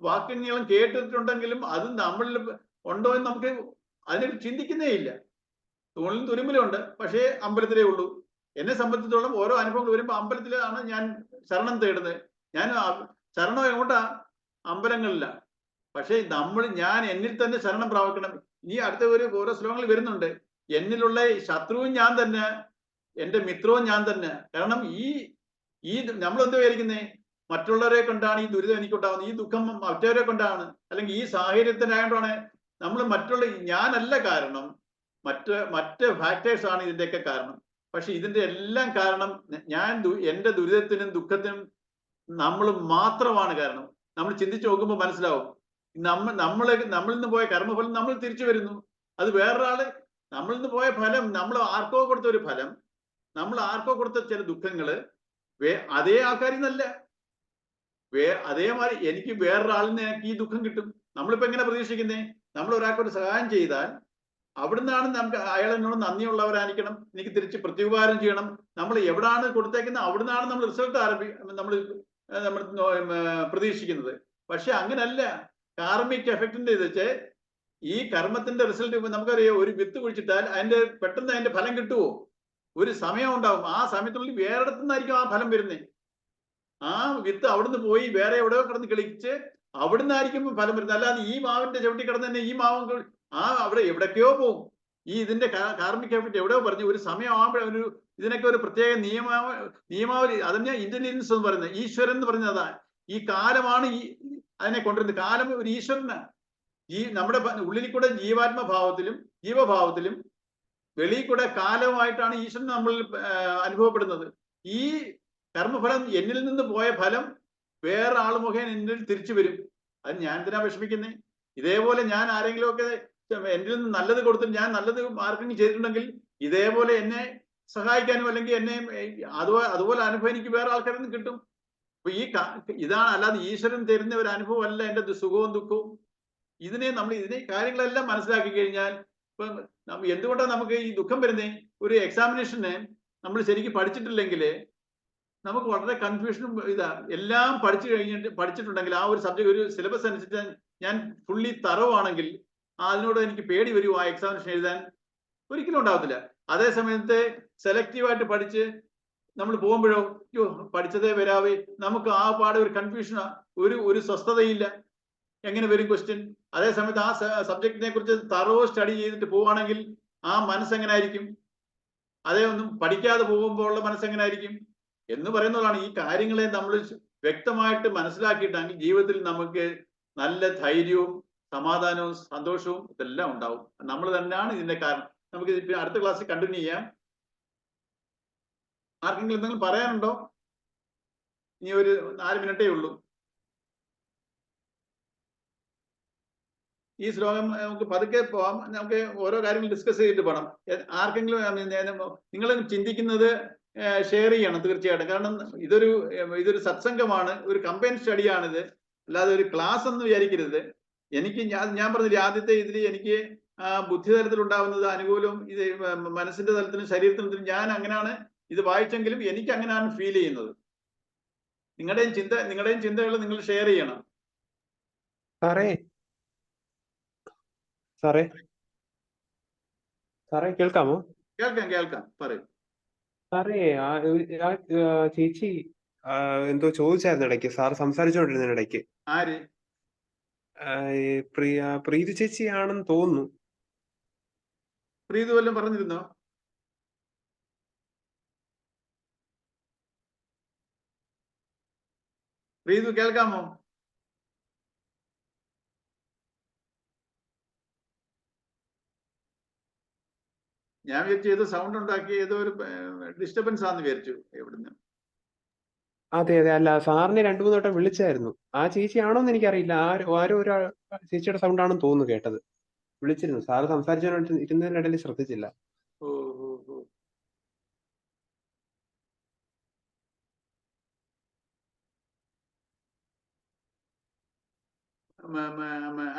വാക്യങ്ങളും കേട്ടിട്ടുണ്ടെങ്കിലും അത് നമ്മളിൽ ഉണ്ടോ എന്ന് നമുക്ക് അതിനെ ചിന്തിക്കുന്നേ ഇല്ല. തൂണിലും തുരുമ്പിലും ഉണ്ട്, പക്ഷേ അമ്പലത്തിലേ ഉള്ളൂ. എന്നെ സംബന്ധിച്ചിടത്തോളം ഓരോ അനുഭവങ്ങൾ വരുമ്പോൾ അമ്പലത്തിലാണ് ഞാൻ ശരണം തേടുന്നത്. ഞാൻ ശരണം എങ്ങോട്ടാ? അമ്പലങ്ങളില്ല. പക്ഷേ ഞാൻ എന്നിൽ തന്നെ ശരണം പ്രാപിക്കണം. ഇനി അടുത്ത ഓരോ ശ്ലോകങ്ങൾ വരുന്നുണ്ട്. എന്നിലുള്ള ശത്രുവും ഞാൻ തന്നെ, എന്റെ മിത്രവും ഞാൻ തന്നെ. കാരണം ഈ നമ്മൾ എന്താ വിചാരിക്കുന്നേ? മറ്റുള്ളവരെ കൊണ്ടാണ് ഈ ദുരിതം എനിക്കുണ്ടാവുന്നത്, ഈ ദുഃഖം മറ്റവരെ കൊണ്ടാണ്, അല്ലെങ്കിൽ ഈ സാഹചര്യത്തിനായതുകൊണ്ടാണ്. നമ്മൾ ഞാനല്ല കാരണം, മറ്റ് ഫാക്ടേഴ്സ് ആണ് ഇതിന്റെയൊക്കെ കാരണം. പക്ഷെ ഇതിന്റെ എല്ലാം കാരണം എന്റെ ദുരിതത്തിനും ദുഃഖത്തിനും നമ്മൾ മാത്രമാണ് കാരണം. നമ്മൾ ചിന്തിച്ചു നോക്കുമ്പോൾ മനസ്സിലാവും. നമ്മളിൽ നിന്ന് പോയ കർമ്മഫലം നമ്മൾ തിരിച്ചു വരുന്നു. അത് വേറൊരാള് നമ്മളിൽ നിന്ന് പോയ ഫലം, നമ്മൾ ആർക്കോ കൊടുത്ത ഒരു ഫലം, നമ്മൾ ആർക്കോ കൊടുത്ത ചില ദുഃഖങ്ങള് അതേ ആൾക്കാരിൽ നിന്നല്ല, അതേമാതിരി എനിക്ക് വേറൊരാളിൽ നിന്ന് എനിക്ക് ഈ ദുഃഖം കിട്ടും. നമ്മളിപ്പോ എങ്ങനെ പ്രതീക്ഷിക്കുന്നേ? നമ്മൾ ഒരാൾക്കൊരു സഹായം ചെയ്താൽ അവിടുന്നാണ് നമുക്ക് അയാൾ എന്നോട് നന്ദിയുള്ളവരായിരിക്കണം, എനിക്ക് തിരിച്ച് പ്രത്യുപകാരം ചെയ്യണം. നമ്മൾ എവിടാണ് കൊടുത്തേക്കുന്നത് അവിടുന്നാണ് നമ്മൾ റിസൾട്ട് നമ്മൾ പ്രതീക്ഷിക്കുന്നത്. പക്ഷെ അങ്ങനല്ല. കാർമിക് എഫക്റ്റിന്റെ ഇത് വെച്ച് ഈ കർമ്മത്തിന്റെ റിസൾട്ട് നമുക്കറിയാം. ഒരു വിത്ത് കുഴിച്ചിട്ടാൽ പെട്ടെന്ന് അതിന്റെ ഫലം കിട്ടുമോ? ഒരു സമയം ഉണ്ടാവും. ആ സമയത്തുള്ളിൽ വേറെടുത്തു നിന്നായിരിക്കും ആ ഫലം വരുന്നത്. ആ വിത്ത് അവിടുന്ന് പോയി വേറെ എവിടെയോ കിടന്ന് കിളിച്ച് അവിടുന്നായിരിക്കും ഫലം വരുന്നത്. അല്ലാതെ ഈ മാവിന്റെ ചവിട്ടി കിടന്ന് തന്നെ ഈ മാവ് അവിടെ എവിടൊക്കെയോ പോകും. ഇതിന്റെ കാർമിക് എഫക്റ്റ് എവിടെയോ പറഞ്ഞു. ഒരു സമയം ആകുമ്പോഴേ ഇതിനൊക്കെ ഒരു പ്രത്യേക നിയമാവലി, അതിനെ ഇന്റലിജൻസ് എന്ന് പറയുന്നത്, ഈശ്വരൻ എന്ന് പറയുന്നത് അതാ. ഈ കാലമാണ് അതിനെ കൊണ്ടുവരുന്നത്. കാലം ഒരു ഈശ്വരനാണ്. നമ്മുടെ ഉള്ളിൽ കൂടെ ജീവഭാവത്തിലും വെളിയിൽ കൂടെ കാലവുമായിട്ടാണ് ഈശ്വരൻ നമ്മൾ അനുഭവപ്പെടുന്നത്. ഈ കർമ്മഫലം എന്നിൽ നിന്ന് പോയ ഫലം വേറെ ആൾ മുഖേന എന്നിൽ തിരിച്ചു വരും. അത് ഞാൻ എന്തിനാ വിഷമിക്കുന്നേ? ഇതേപോലെ ഞാൻ ആരെങ്കിലും ഒക്കെ എന്നിൽ നിന്ന് നല്ലത് കൊടുത്ത് ഞാൻ നല്ലത് മാർക്കെങ്കിലും ചെയ്തിട്ടുണ്ടെങ്കിൽ ഇതേപോലെ എന്നെ സഹായിക്കാനും അല്ലെങ്കിൽ എന്നെ അതുപോലെ അനുഭവം എനിക്ക് വേറെ ആൾക്കാരിൽ നിന്ന് കിട്ടും. അപ്പൊ ഇതാണ്, അല്ലാതെ ഈശ്വരൻ തരുന്ന ഒരു അനുഭവം അല്ല എന്റെ സുഖവും ദുഃഖവും. ഇതിനെ കാര്യങ്ങളെല്ലാം മനസ്സിലാക്കി കഴിഞ്ഞാൽ ഇപ്പൊ എന്തുകൊണ്ടാണ് നമുക്ക് ഈ ദുഃഖം വരുന്നേ? ഒരു എക്സാമിനേഷന് നമ്മൾ ശരിക്കും പഠിച്ചിട്ടില്ലെങ്കിൽ നമുക്ക് വളരെ കൺഫ്യൂഷനും എല്ലാം പഠിച്ചിട്ടുണ്ടെങ്കിൽ ആ ഒരു സബ്ജക്ട്, ഒരു സിലബസ് അനുസരിച്ച് ഞാൻ ഫുള്ളി തറവാണെങ്കിൽ അതിനോട് എനിക്ക് പേടി വരും ആ എക്സാമിനേഷൻ എഴുതാൻ. ഒരിക്കലും ഉണ്ടാവത്തില്ല. അതേ സമയത്ത് സെലക്റ്റീവായിട്ട് പഠിച്ച് നമ്മൾ പോകുമ്പോഴോ പഠിച്ചതേ വരാവേ, നമുക്ക് ആ പാടെ ഒരു കൺഫ്യൂഷനാ, ഒരു സ്വസ്ഥതയില്ല. എങ്ങനെ വരും ക്വസ്റ്റ്യൻ? അതേ സമയത്ത് ആ സബ്ജക്റ്റിനെ കുറിച്ച് തറോ സ്റ്റഡി ചെയ്തിട്ട് പോവുകയാണെങ്കിൽ ആ മനസ്സെങ്ങനെ ആയിരിക്കും? അതേ ഒന്നും പഠിക്കാതെ പോകുമ്പോൾ ഉള്ള മനസ്സെങ്ങനെ എന്ന് പറയുന്നതാണ്. ഈ കാര്യങ്ങളെ നമ്മൾ വ്യക്തമായിട്ട് മനസ്സിലാക്കിയിട്ടാണെങ്കിൽ ജീവിതത്തിൽ നമുക്ക് നല്ല ധൈര്യവും സമാധാനവും സന്തോഷവും ഇതെല്ലാം ഉണ്ടാവും. നമ്മൾ തന്നെയാണ് ഇതിന്റെ കാരണം. നമുക്ക് അടുത്ത ക്ലാസ്സിൽ കണ്ടിന്യൂ ചെയ്യാം. ആർക്കെങ്കിലും എന്തെങ്കിലും പറയാനുണ്ടോ? ഇനി ഒരു 4 മിനിറ്റേ ഉള്ളൂ. ഈ ശ്ലോകം നമുക്ക് പതുക്കെ പോവാം. നമുക്ക് ഓരോ കാര്യങ്ങൾ ഡിസ്കസ് ചെയ്തിട്ട് പോകണം. ആർക്കെങ്കിലും നിങ്ങൾ ചിന്തിക്കുന്നത് ഷെയർ ചെയ്യണം തീർച്ചയായിട്ടും. കാരണം ഇതൊരു സത്സംഗമാണ്, ഒരു കമ്പൈൻ സ്റ്റഡിയാണിത്, അല്ലാതെ ഒരു ക്ലാസ് എന്ന് വിചാരിക്കരുത്. ഞാൻ പറഞ്ഞില്ല ആദ്യത്തെ ഇതിൽ എനിക്ക് ബുദ്ധിതലത്തിൽ ഉണ്ടാവുന്നത് അനുകൂലവും ഇത് മനസ്സിന്റെ തലത്തിലും ശരീരത്തിലും ഞാൻ അങ്ങനെയാണ് ഇത് വായിച്ചെങ്കിലും എനിക്ക് അങ്ങനെയാണ് ഫീൽ ചെയ്യുന്നത്. നിങ്ങളുടെയും ചിന്തകൾ നിങ്ങൾ ഷെയർ ചെയ്യണം. സാറേ കേൾക്കാമോ? കേൾക്കാം പറയൂ. സാറേ ചേച്ചി എന്തോ ചോദിച്ചായിരുന്നു ഇടയ്ക്ക്, സാർ സംസാരിച്ചുകൊണ്ടിരുന്ന ഇടയ്ക്ക്. ആര്? പ്രീതി ചേച്ചിയാണെന്ന് തോന്നുന്നു. പ്രീതി വല്ലതും പറഞ്ഞിരുന്നോ? പ്രീതു കേൾക്കാമോ? ഞാൻ വിചാരിച്ചു ഏതോ സൗണ്ട് ഉണ്ടാക്കി ഏതോ ഒരു ഡിസ്റ്റർബൻസ് ആണെന്ന് വിചാരിച്ചു എവിടുന്ന്. അതെ അതെ, അല്ല സാറിനെ 2-3 വട്ടം വിളിച്ചായിരുന്നു. ആ ചേച്ചി ആണോന്ന് എനിക്കറിയില്ല. ആരോ ഒരാൾ ചേച്ചിയുടെ സൗണ്ട് ആണെന്ന് തോന്നുന്നു കേട്ടത്. വിളിച്ചിരുന്നു. സാറ് സംസാരിച്ചുകൊണ്ട് ഇരുന്നതിനിടയിൽ ശ്രദ്ധിച്ചില്ല. ഓ ഓ ഓ.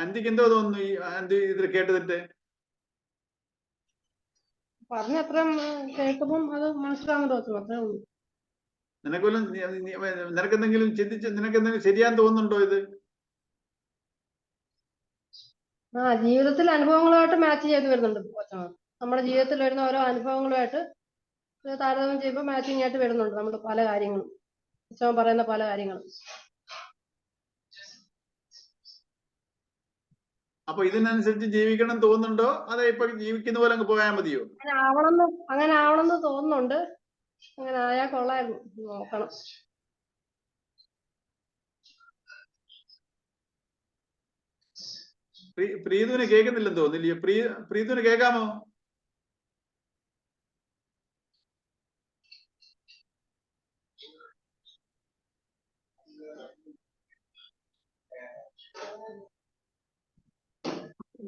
അന്തിക്ക് എന്തോ തോന്നുന്നു ഈ അന്തി ഇത് കേട്ടതിട്ട്? പറഞ്ഞ അത്രയും കേൾക്കുമ്പം അത് മനസ്സിലാവുന്ന തോന്നുന്നു, അത്രേ ഉള്ളൂ. നിനക്കെന്തെങ്കിലും നിനക്കെന്തെങ്കിലും ശരിയാന്ന് തോന്നുന്നുണ്ടോ ഇത്? ജീവിതത്തിലെ അനുഭവങ്ങളുമായിട്ട് മാച്ച് ചെയ്ത് വരുന്നുണ്ട് കൊച്ചമ്മ. നമ്മുടെ ജീവിതത്തിൽ വരുന്ന ഓരോ അനുഭവങ്ങളുമായിട്ട് താരതമ്യം ചെയ്യുമ്പോൾ മാച്ചിങ് ആയിട്ട് വരുന്നുണ്ട് നമ്മുടെ പല കാര്യങ്ങളും, കൊച്ചമ്മ പറയുന്ന പല കാര്യങ്ങളും. അപ്പൊ ഇതിനനുസരിച്ച് ജീവിക്കണം തോന്നുന്നുണ്ടോ? അതെ ഇപ്പൊ ജീവിക്കുന്ന പോലെ അങ്ങ് പോയാൽ മതിയോ? അങ്ങനെ ആവണമെന്ന് തോന്നുന്നുണ്ട്. അങ്ങനെ ആയാൽ കൊള്ളായിരുന്നു, നോക്കണം. പ്രീതുവിനെ കേൾക്കുന്നില്ലെന്ന് തോന്നില്ലയോ? പ്രീതുവിന് കേൾക്കാമോ?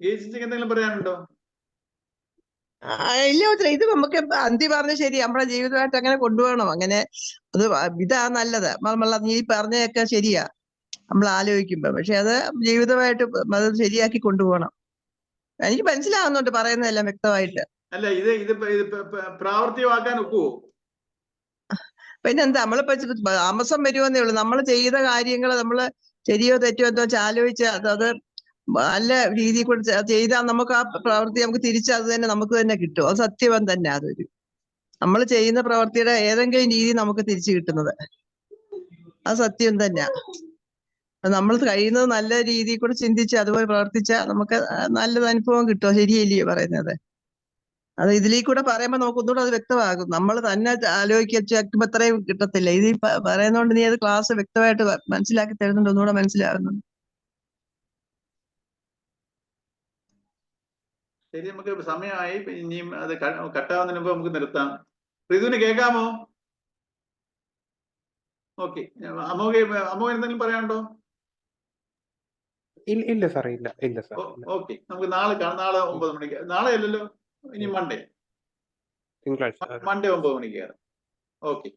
ഗീസിക്ക് എന്തെങ്കിലും പറയാനുണ്ടോ? ഇല്ല ഉത്തരം, ഇത് നമുക്ക് അന്തി പറഞ്ഞ ശരി, നമ്മുടെ ജീവിതമായിട്ട് അങ്ങനെ കൊണ്ടുപോകണം. അങ്ങനെ അത് ഇതാ നല്ലത്. നീ പറഞ്ഞതൊക്കെ ശരിയാ നമ്മൾ ആലോചിക്കുമ്പോ. പക്ഷെ അത് ജീവിതമായിട്ട് അത് ശരിയാക്കി കൊണ്ടുപോകണം. എനിക്ക് മനസ്സിലാവുന്നുണ്ട് പറയുന്നതെല്ലാം വ്യക്തമായിട്ട്. അല്ല ഇത് പ്രാവർത്തികമാക്കാൻ ഒക്കുവോ? പിന്നെന്താ, നമ്മളിപ്പോ താമസം വരുമെന്നേ ഉള്ളൂ. നമ്മൾ ചെയ്ത കാര്യങ്ങൾ നമ്മൾ ശരിയോ തെറ്റോ എന്തോ വെച്ച് ആലോചിച്ച് അത് നല്ല രീതിയിൽ കൂടെ ചെയ്താൽ നമുക്ക് ആ പ്രവൃത്തി നമുക്ക് തിരിച്ച് അത് തന്നെ നമുക്ക് തന്നെ കിട്ടും. അത് സത്യവൻ തന്നെ. അതൊരു നമ്മൾ ചെയ്യുന്ന പ്രവൃത്തിയുടെ ഏതെങ്കിലും രീതി നമുക്ക് തിരിച്ചു കിട്ടുന്നത് അത് സത്യം തന്നെയാ. നമ്മൾ കഴിയുന്നത് നല്ല രീതിയിൽ കൂടെ ചിന്തിച്ച് അതുപോലെ പ്രവർത്തിച്ചാൽ നമുക്ക് നല്ലൊരു അനുഭവം കിട്ടുമോ? ശരിയല്ലയോ പറയുന്നത്? അത് ഇതിലേക്ക് കൂടെ പറയുമ്പോ നമുക്ക് ഒന്നുകൂടെ അത് വ്യക്തമാകും. നമ്മൾ തന്നെ ആലോചിക്കുമ്പോ അത്രയും കിട്ടത്തില്ല. ഇത് പറയുന്നോണ്ട് നീ അത് ക്ലാസ് വ്യക്തമായിട്ട് മനസ്സിലാക്കി തരുന്നുണ്ട്, ഒന്നുകൂടെ മനസ്സിലാകുന്നുണ്ട്. ശരി, നമുക്ക് സമയമായി. ഇനിയും അത് കട്ടാവുന്നതിന് മുമ്പ് നമുക്ക് നിർത്താം. പ്രീതുവിന് കേൾക്കാമോ? ഓക്കെ. അമ്മോക എന്തെങ്കിലും പറയാനുണ്ടോ? ഇല്ല സാർ, ഇല്ല സാർ. ഓക്കെ, നമുക്ക് നാളെ കാണാം. നാളെ 9 മണിക്ക്. നാളെ അല്ലല്ലോ, ഇനി മൺഡേ. തിങ്കളാഴ്ച. മൺഡേ 9 മണിക്ക് കയറാം. ഓക്കെ.